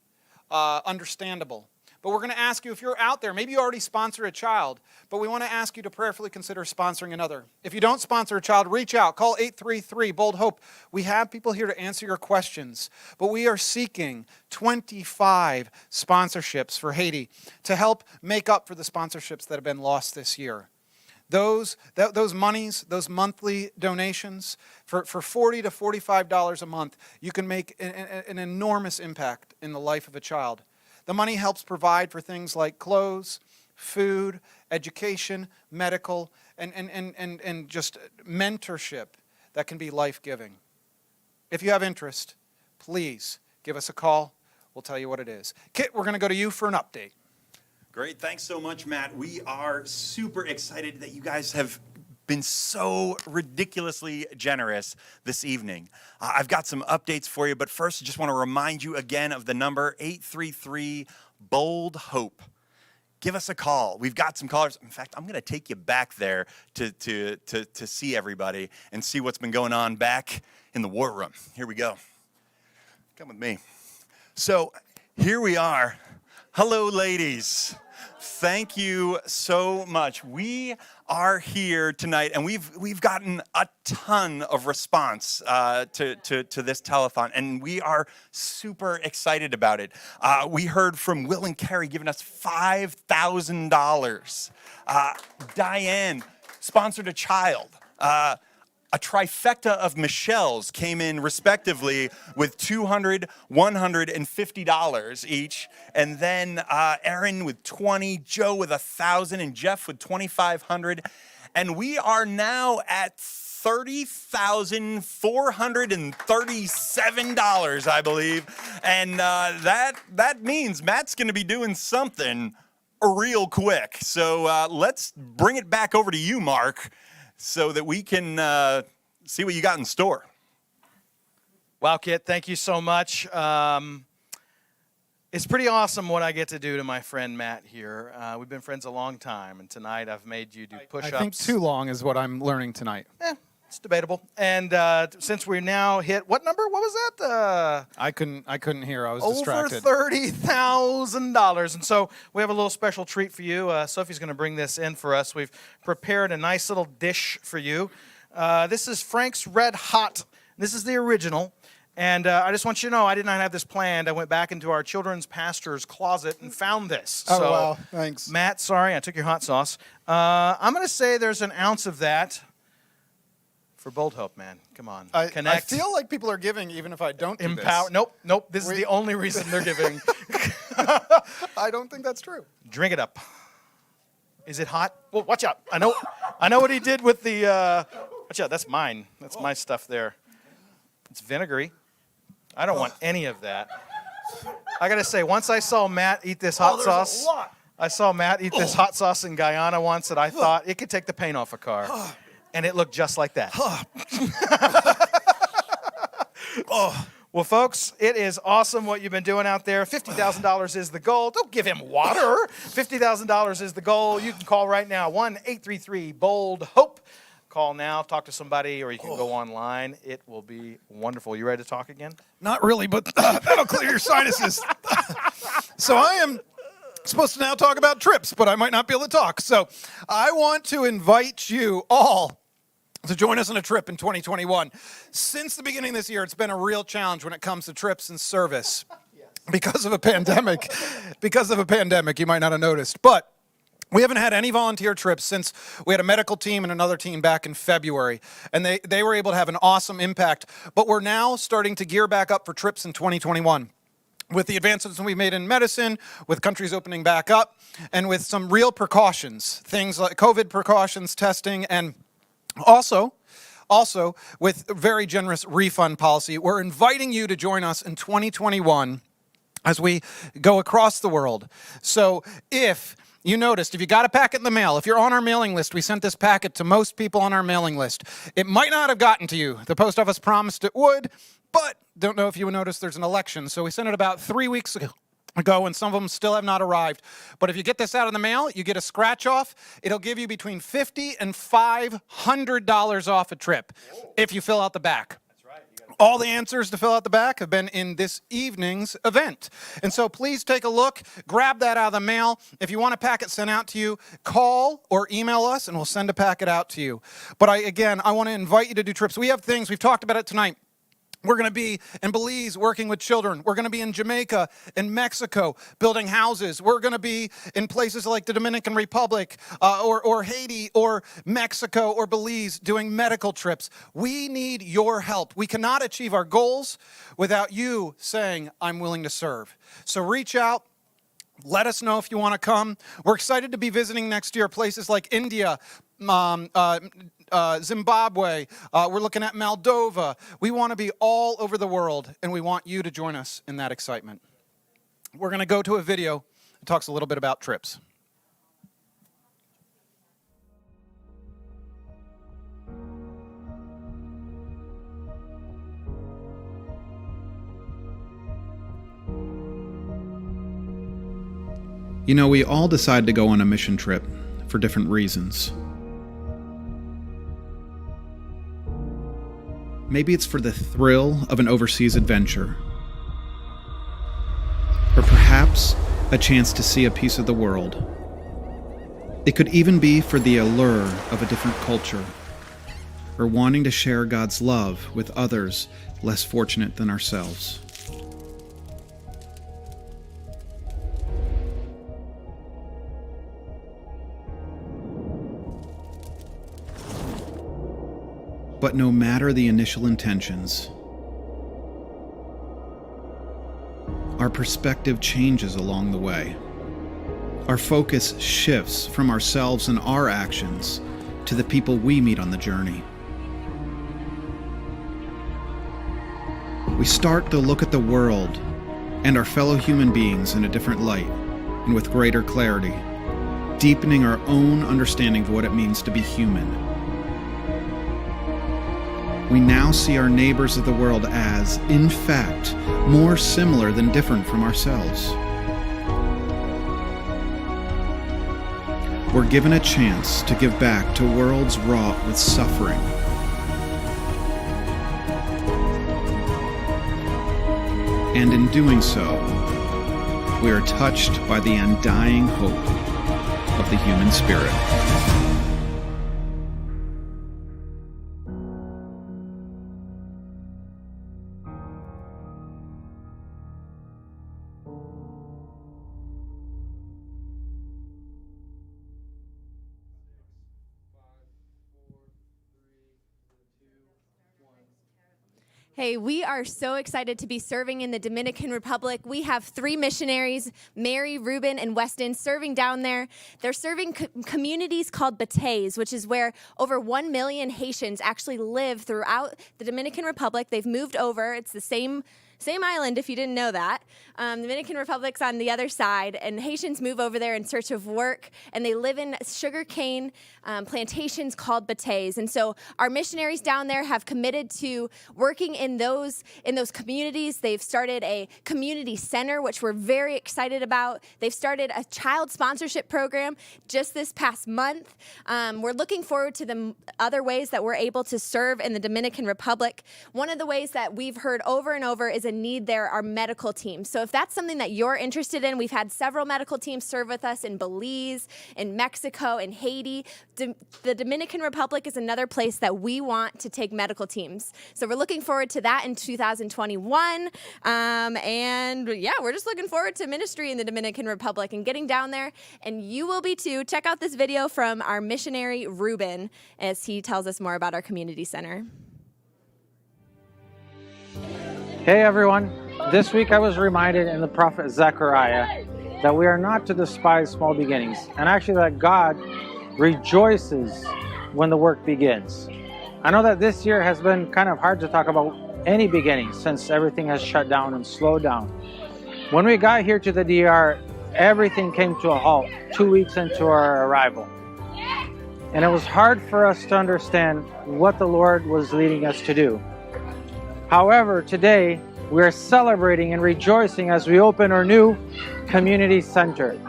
understandable. But we're going to ask you, if you're out there, maybe you already sponsor a child, but we want to ask you to prayerfully consider sponsoring another. If you don't sponsor a child, reach out. Call 833-BOLD-HOPE. We have people here to answer your questions, but we are seeking 25 sponsorships for Haiti to help make up for the sponsorships that have been lost this year. Those monies, those monthly donations, for $40 to $45 a month, you can make an enormous impact in the life of a child. The money helps provide for things like clothes, food, education, medical, and just mentorship that can be life-giving. If you have interest, please give us a call. We'll tell you what it is. Kit, we're going to go to you for an update. Great. Thanks so much, Matt. We are super excited that you guys have been so ridiculously generous this evening. I've got some updates for you, but first I just want to remind you again of the number 833-BOLD-HOPE. Give us a call. We've got some callers. In fact, I'm going to take you back there to see everybody and see what's been going on back in the war room. Here we go. Come with me. So here we are. Hello, ladies. Thank you so much. We are here tonight, and we've gotten a ton of response to this telethon, and we are super excited about it. We heard from Will and Carrie giving us $5,000. Diane sponsored a child. A trifecta of Michelles came in respectively with $200, $150 each. And then Aaron with $20, Joe with $1,000, and Jeff with $2,500. And we are now at $30,437, I believe. And that means Matt's going to be doing something real quick. So let's bring it back over to you, Mark, so that we can see what you got in store. Wow, Kit, thank you so much. It's pretty awesome what I get to do to my friend Matt here. We've been friends a long time, and tonight I've made you do push-ups. I think too long is what I'm learning tonight. It's debatable. And since we're now hit, what number? What was that? I couldn't hear. I was distracted. Over $30,000. And so we have a little special treat for you. Sophie's going to bring this in for us. We've prepared a nice little dish for you. This is Frank's Red Hot. This is the original. And I just want you to know, I did not have this planned. I went back into our children's pastor's closet and found this. Oh, wow. Thanks. Matt, sorry, I took your hot sauce. I'm going to say there's an ounce of that for Bold Hope, man. Come on. Connect. I feel like people are giving even if I don't do Empower. this. Nope. This is the only reason they're giving. I don't think that's true. Drink it up. Is it hot? Well, watch out. I know what he did with the... watch out. That's mine. That's my stuff there. It's vinegary. I don't want any of that. I got to say, once I saw Matt eat this hot sauce... I saw Matt eat this hot sauce in Guyana once that I thought it could take the paint off a car. And it looked just like that. Well, folks, it is awesome what you've been doing out there. $50,000 is the goal. Don't give him water. $50,000 is the goal. You can call right now, 1-833-BOLD-HOPE. Call now, talk to somebody, or you can go online. It will be wonderful. You ready to talk again? Not really, but that'll clear your sinuses. So I am supposed to now talk about trips, but I might not be able to talk. So I want to invite you all to join us on a trip in 2021. Since the beginning of this year, it's been a real challenge when it comes to trips and service because of a pandemic. Because of a pandemic, you might not have noticed. But we haven't had any volunteer trips since we had a medical team and another team back in February, and they were able to have an awesome impact. But we're now starting to gear back up for trips in 2021. With the advances we've made in medicine, with countries opening back up, and with some real precautions, things like COVID precautions, testing, and also with very generous refund policy, we're inviting you to join us in 2021 as we go across the world. So if you noticed, if you got a packet in the mail, if you're on our mailing list, we sent this packet to most people on our mailing list. It might not have gotten to you. The post office promised it would, but don't know if you noticed there's an election. So we sent it about 3 weeks ago, and some of them still have not arrived. But if you get this out in the mail, you get a scratch off. It'll give you between $50 and $500 off a trip if you fill out the back. All the answers to fill out the back have been in this evening's event. And so please take a look, grab that out of the mail. If you want a packet sent out to you, call or email us and we'll send a packet out to you. But I want to invite you to do trips. We have things, we've talked about it tonight. We're going to be in Belize working with children. We're going to be in Jamaica, in Mexico, building houses. We're going to be in places like the Dominican Republic or Haiti or Mexico or Belize doing medical trips. We need your help. We cannot achieve our goals without you saying, I'm willing to serve. So reach out. Let us know if you want to come. We're excited to be visiting next year places like India, Zimbabwe. We're looking at Moldova. We want to be all over the world, and we want you to join us in that excitement. We're going to go to a video that talks a little bit about trips. You know, we all decide to go on a mission trip for different reasons. Maybe it's for the thrill of an overseas adventure, or perhaps a chance to see a piece of the world. It could even be for the allure of a different culture, or wanting to share God's love with others less fortunate than ourselves. But no matter the initial intentions, our perspective changes along the way. Our focus shifts from ourselves and our actions to the people we meet on the journey. We start to look at the world and our fellow human beings in a different light and with greater clarity, deepening our own understanding of what it means to be human. We now see our neighbors of the world as, in fact, more similar than different from ourselves. We're given a chance to give back to worlds wrought with suffering. And in doing so, we are touched by the undying hope of the human spirit. Hey, we are so excited to be serving in the Dominican Republic. We have 3 missionaries, Mary, Ruben, and Weston, serving down there. They're serving communities called bateys, which is where over 1 million Haitians actually live throughout the Dominican Republic. They've moved over. It's the same island, if you didn't know that. The Dominican Republic's on the other side, and Haitians move over there in search of work, and they live in sugarcane plantations called bateys. And so our missionaries down there have committed to working in those communities. They've started a community center, which we're very excited about. They've started a child sponsorship program just this past month. We're looking forward to the other ways that we're able to serve in the Dominican Republic. One of the ways that we've heard over and over is a need there are medical teams. So if that's something that you're interested in, we've had several medical teams serve with us in Belize, in Mexico, in Haiti. The Dominican Republic is another place that we want to take medical teams. So we're looking forward to that in 2021. And yeah, we're just looking forward to ministry in the Dominican Republic and getting down there. And you will be too. Check out this video from our missionary, Ruben, as he tells us more about our community center. Hey everyone, this week I was reminded in the prophet Zechariah that we are not to despise small beginnings, and actually that God rejoices when the work begins. I know that this year has been kind of hard to talk about any beginnings since everything has shut down and slowed down. When we got here to the DR, everything came to a halt 2 weeks into our arrival. And it was hard for us to understand what the Lord was leading us to do. However, today we are celebrating and rejoicing as we open our new community center.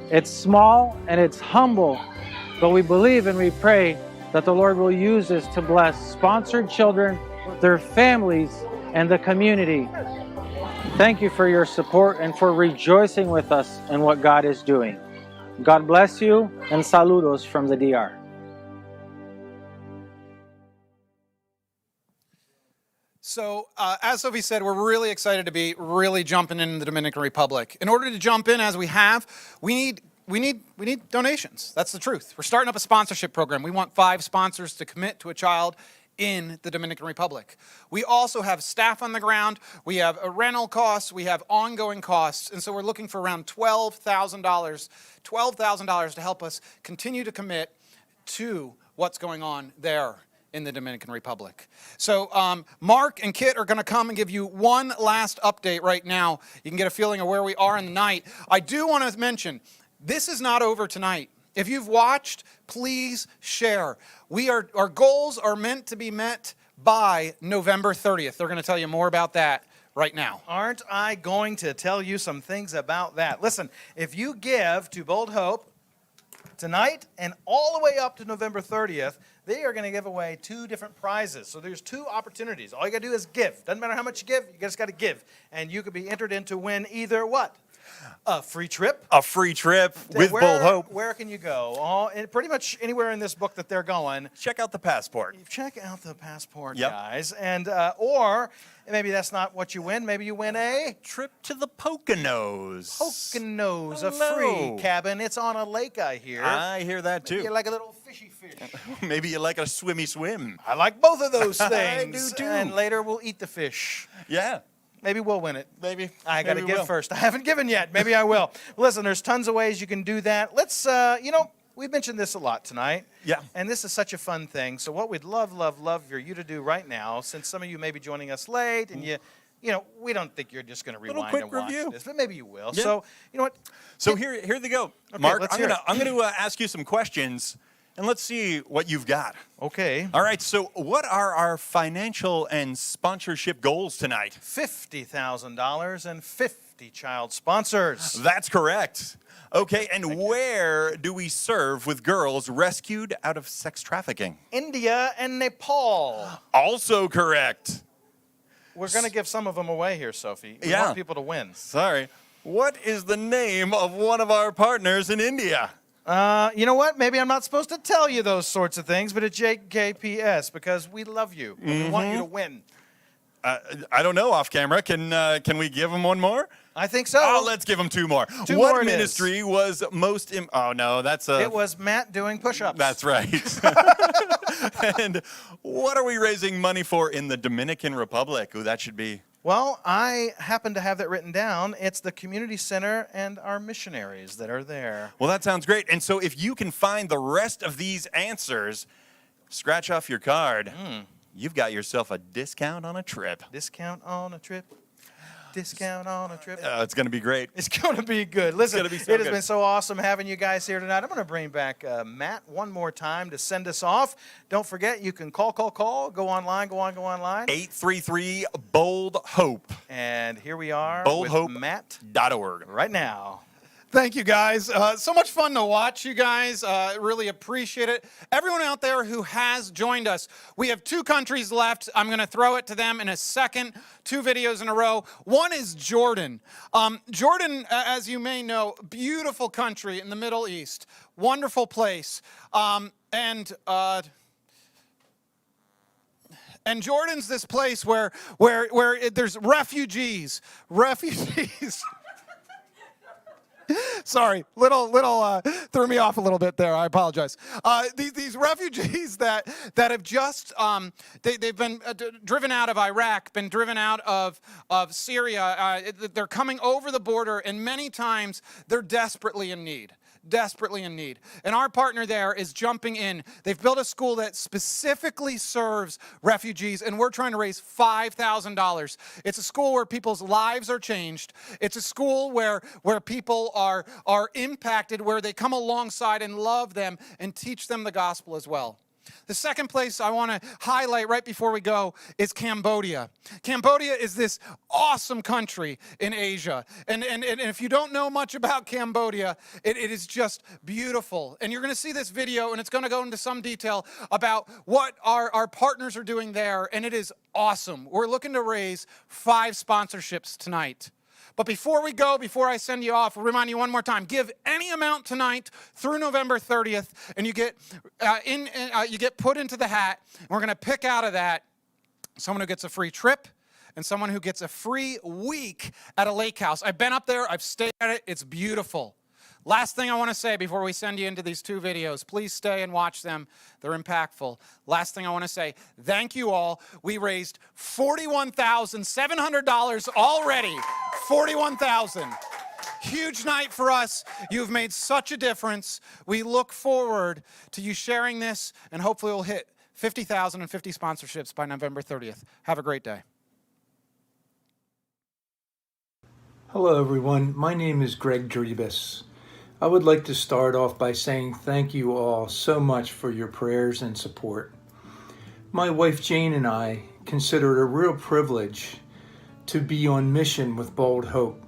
It's small and it's humble, but we believe and we pray that the Lord will use this to bless sponsored children, their families, and the community. Thank you for your support and for rejoicing with us in what God is doing. God bless you, and saludos from the DR. So, as Sophie said, we're really excited to be really jumping in the Dominican Republic. In order to jump in as we have, we need donations. That's the truth. We're starting up a sponsorship program. We want 5 sponsors to commit to a child in the Dominican Republic. We also have staff on the ground. We have rental costs. We have ongoing costs. And so we're looking for around $12,000 to help us continue to commit to what's going on there in the Dominican Republic. So Mark and Kit are going to come and give you one last update right now. You can get a feeling of where we are in the night. I do want to mention, this is not over tonight. If you've watched, please share. Our goals are meant to be met by November 30th. They're going to tell you more about that right now. Aren't I going to tell you some things about that? Listen, if you give to Bold Hope tonight and all the way up to November 30th, they are going to give away 2 different prizes. So there's 2 opportunities. All you got to do is give. Doesn't matter how much you give, you just got to give. And you could be entered in to win either what? A free trip. A free trip with Bold Hope. Where can you go? Pretty much anywhere in this book that they're going. Check out the passport. Check out the passport, Yep. guys. And or maybe that's not what you win. Maybe you win a trip to the Poconos. Poconos, a Hello. free cabin. It's on a lake, I hear. I hear that too. Maybe you like a little fishy fish. Maybe you like a swimmy swim. I like both of those I things. do too. And later we'll eat the fish. Yeah. Maybe we'll win it. Maybe. I got to Maybe give we'll. first. I haven't given yet. Maybe I will. Listen, there's tons of ways you can do that. Let's, we've mentioned this a lot tonight. Yeah. And this is such a fun thing. So what we'd love for you to do right now, since some of you may be joining us late and we don't think you're just going to rewind quick and watch review. this, but maybe you will. Yeah. So, you know what? So here they go. Okay, Mark, let's I'm hear going it. to ask you some questions, and let's see what you've got. Okay. All right, so what are our financial and sponsorship goals tonight? $50,000 and 50 child sponsors. That's correct. Okay, and where do we serve with girls rescued out of sex trafficking? India and Nepal. Also correct. We're going to give some of them away here, Sophie. We Yeah. want people to win. Sorry. What is the name of one of our partners in India? You know what? Maybe I'm not supposed to tell you those sorts of things, but it's JKPS because we love you. And we want you to win. I don't know, off camera. Can we give them one more? I think so. Oh, let's give them 2 more. Two what more it ministry was most... oh, no, that's a... It was Matt doing push-ups. That's right. And what are we raising money for in the Dominican Republic? Ooh, that should be... Well, I happen to have that written down. It's the community center and our missionaries that are there. Well, that sounds great. And so if you can find the rest of these answers, scratch off your card. You've got yourself a discount on a trip. Discount on a trip. Discount on a trip. It's going to be great. It's going to be good. Listen, gonna be so it has good. been so awesome having you guys here tonight. I'm going to bring back Matt one more time to send us off. Don't forget, you can call. Go online. 833-BOLD-HOPE. And here we are BoldHope.org. with Matt .org. right now. Thank you, guys. So much fun to watch you guys. Really appreciate it. Everyone out there who has joined us, we have 2 countries left. I'm going to throw it to them in a second. 2 videos in a row. One is Jordan. Jordan, as you may know, beautiful country in the Middle East. Wonderful place. And Jordan's this place where there's refugees. Sorry, little threw me off a little bit there. I apologize. These refugees that have just they've been driven out of Iraq, been driven out of Syria. They're coming over the border, and many times they're desperately in need. And our partner there is jumping in. They've built a school that specifically serves refugees, and we're trying to raise $5,000. It's a school where people's lives are changed. It's a school where people are impacted, where they come alongside and love them and teach them the gospel as well. The second place I want to highlight right before we go is Cambodia. Cambodia is this awesome country in Asia. And if you don't know much about Cambodia, it is just beautiful. And you're going to see this video, and it's going to go into some detail about what our partners are doing there. And it is awesome. We're looking to raise 5 sponsorships tonight. But before we go, before I send you off, I'll remind you one more time, give any amount tonight through November 30th, and you get put into the hat. And we're going to pick out of that someone who gets a free trip and someone who gets a free week at a lake house. I've been up there. I've stayed at it. It's beautiful. Last thing I want to say before we send you into these 2 videos, please stay and watch them. They're impactful. Last thing I want to say, thank you all. We raised $41,700 already. $41,000. Huge night for us. You've made such a difference. We look forward to you sharing this, and hopefully we'll hit 50,000 and 50 sponsorships by November 30th. Have a great day. Hello, everyone. My name is Greg Drebus. I would like to start off by saying thank you all so much for your prayers and support. My wife Jane and I consider it a real privilege to be on mission with Bold Hope,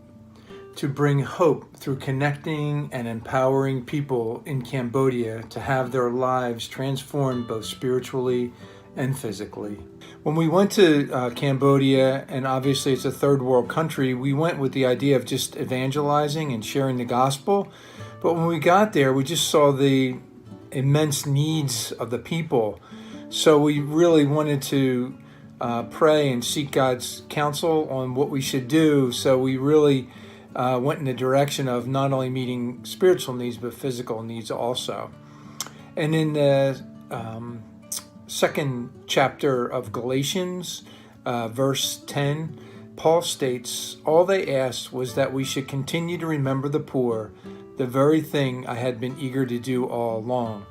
to bring hope through connecting and empowering people in Cambodia to have their lives transformed both spiritually and physically. When we went to Cambodia, and obviously it's a third world country, we went with the idea of just evangelizing and sharing the gospel. But when we got there, we just saw the immense needs of the people. So we really wanted to pray and seek God's counsel on what we should do. So we really went in the direction of not only meeting spiritual needs, but physical needs also. And in the second chapter of Galatians, verse 10, Paul states, "All they asked was that we should continue to remember the poor, the very thing I had been eager to do all along."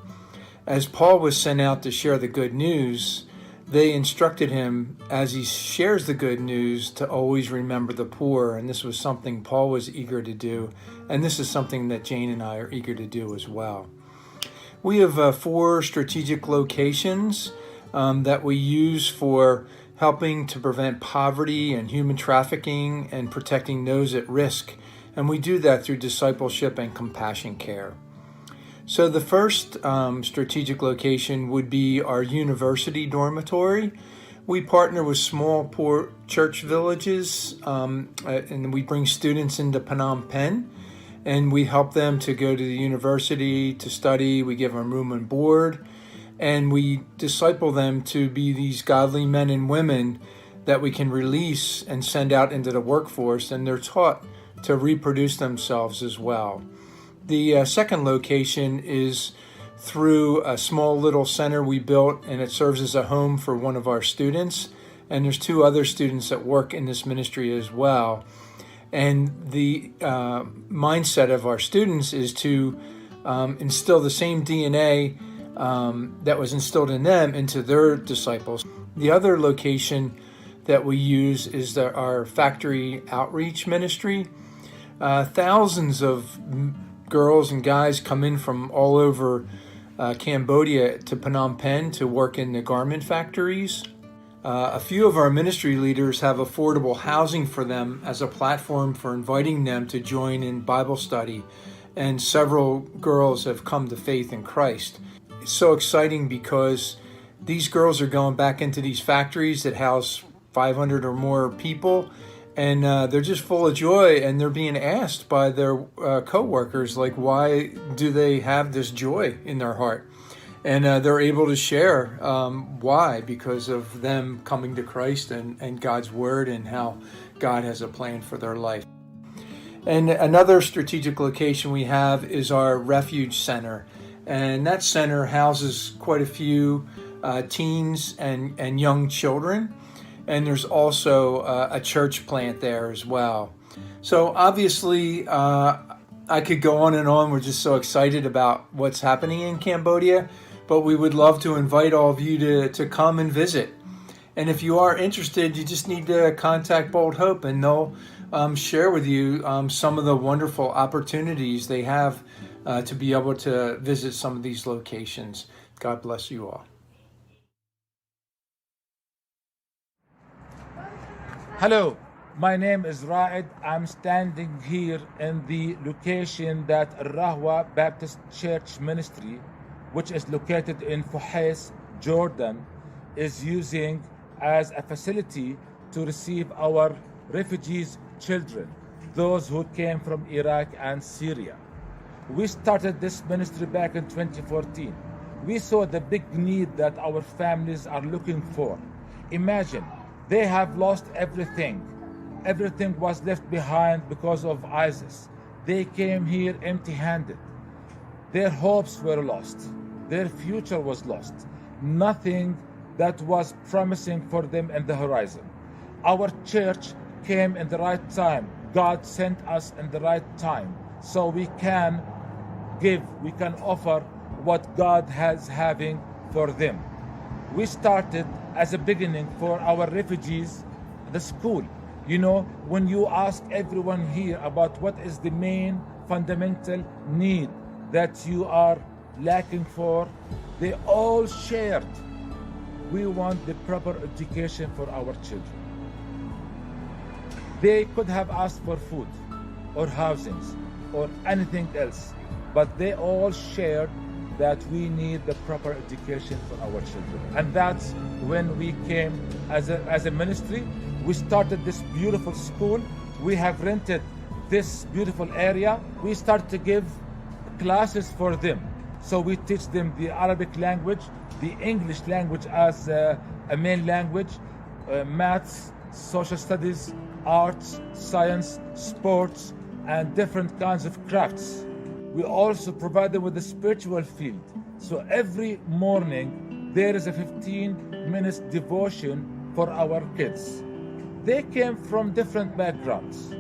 As Paul was sent out to share the good news, they instructed him, as he shares the good news, to always remember the poor. And this was something Paul was eager to do. And this is something that Jane and I are eager to do as well. We have 4 strategic locations that we use for helping to prevent poverty and human trafficking and protecting those at risk. And we do that through discipleship and compassion care. So the first strategic location would be our university dormitory. We partner with small poor church villages, and we bring students into Phnom Penh, and we help them to go to the university to study. We give them room and board, and we disciple them to be these godly men and women that we can release and send out into the workforce, and they're taught to reproduce themselves as well. The second location is through a small little center we built, and it serves as a home for one of our students. And there's 2 other students that work in this ministry as well. And the mindset of our students is to instill the same DNA that was instilled in them into their disciples. The other location that we use is our factory outreach ministry. Thousands of girls and guys come in from all over Cambodia to Phnom Penh to work in the garment factories. A few of our ministry leaders have affordable housing for them as a platform for inviting them to join in Bible study, and several girls have come to faith in Christ. It's so exciting because these girls are going back into these factories that house 500 or more people, and they're just full of joy, and they're being asked by their co-workers, like, why do they have this joy in their heart? And they're able to share why, because of them coming to Christ and God's Word and how God has a plan for their life. And another strategic location we have is our refuge center. And that center houses quite a few teens and young children. And there's also a church plant there as well. So obviously, I could go on and on. We're just so excited about what's happening in Cambodia. But we would love to invite all of you to come and visit. And if you are interested, you just need to contact Bold Hope, and they'll share with you some of the wonderful opportunities they have to be able to visit some of these locations. God bless you all. Hello, my name is Ra'id. I'm standing here in the location that Rahwa Baptist Church Ministry, which is located in Fuhais, Jordan, is using as a facility to receive our refugees' children, those who came from Iraq and Syria. We started this ministry back in 2014. We saw the big need that our families are looking for. Imagine, they have lost everything. Everything was left behind because of ISIS. They came here empty-handed. Their hopes were lost. Their future was lost. Nothing that was promising for them in the horizon. Our church came in the right time. God sent us in the right time. So we can give, we can offer what God has having for them. We started as a beginning for our refugees, the school. You know, when you ask everyone here about what is the main fundamental need that you are lacking for, they all shared. We want the proper education for our children. They could have asked for food or housings or anything else, but they all shared that we need the proper education for our children. And that's when we came as a ministry. We started this beautiful school. We have rented this beautiful area. We started to give classes for them. So we teach them the Arabic language, the English language as a main language, maths, social studies, arts, science, sports, and different kinds of crafts. We also provide them with the spiritual field. So every morning there is a 15-minute devotion for our kids. They came from different backgrounds.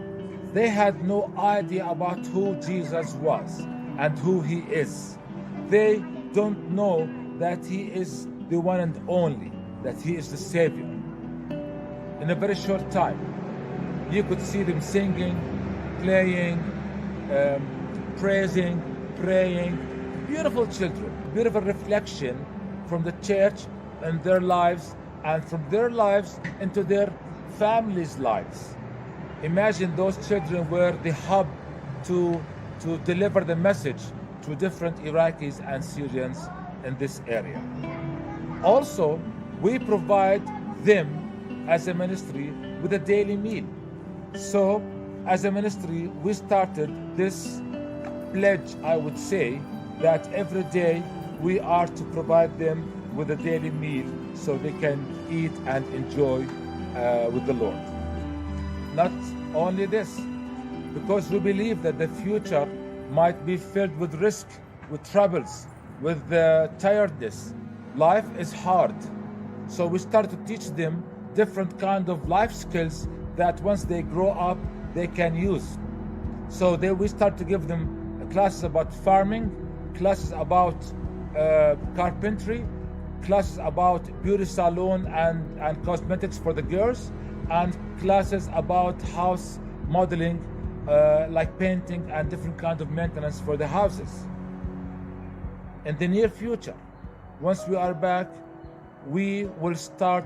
They had no idea about who Jesus was and who he is. They don't know that he is the one and only, that he is the Savior. In a very short time, you could see them singing, playing, praising, praying. Beautiful children, beautiful reflection from the church and their lives, and from their lives into their families' lives. Imagine those children were the hub to deliver the message to different Iraqis and Syrians in this area. Also, we provide them as a ministry with a daily meal. So, as a ministry, we started this pledge, I would say, that every day we are to provide them with a daily meal so they can eat and enjoy with the Lord. Not only this, because we believe that the future might be filled with risk, with troubles, with tiredness. Life is hard. So we start to teach them different kind of life skills that once they grow up, they can use. So we start to give them classes about farming, classes about carpentry, classes about beauty salon and cosmetics for the girls, and classes about house modeling, like painting and different kinds of maintenance for the houses. In the near future, once we are back, we will start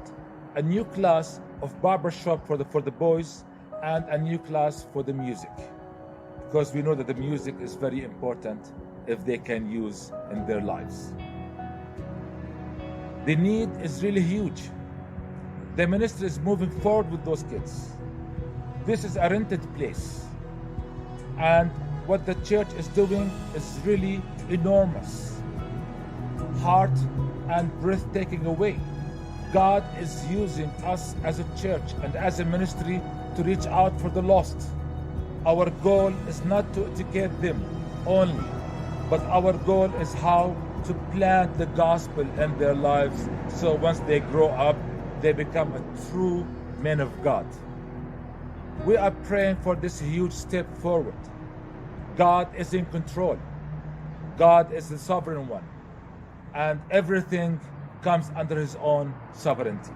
a new class of barbershop for the boys and a new class for the music, because we know that the music is very important if they can use in their lives. The need is really huge. The ministry is moving forward with those kids. This is a rented place, and what the church is doing is really enormous, heart and breathtaking away. God is using us as a church and as a ministry to reach out for the lost. Our goal is not to educate them only, but our goal is how to plant the gospel in their lives, so once they grow up, they become a true men of God. We are praying for this huge step forward. God is in control. God is the sovereign one, and everything comes under his own sovereignty.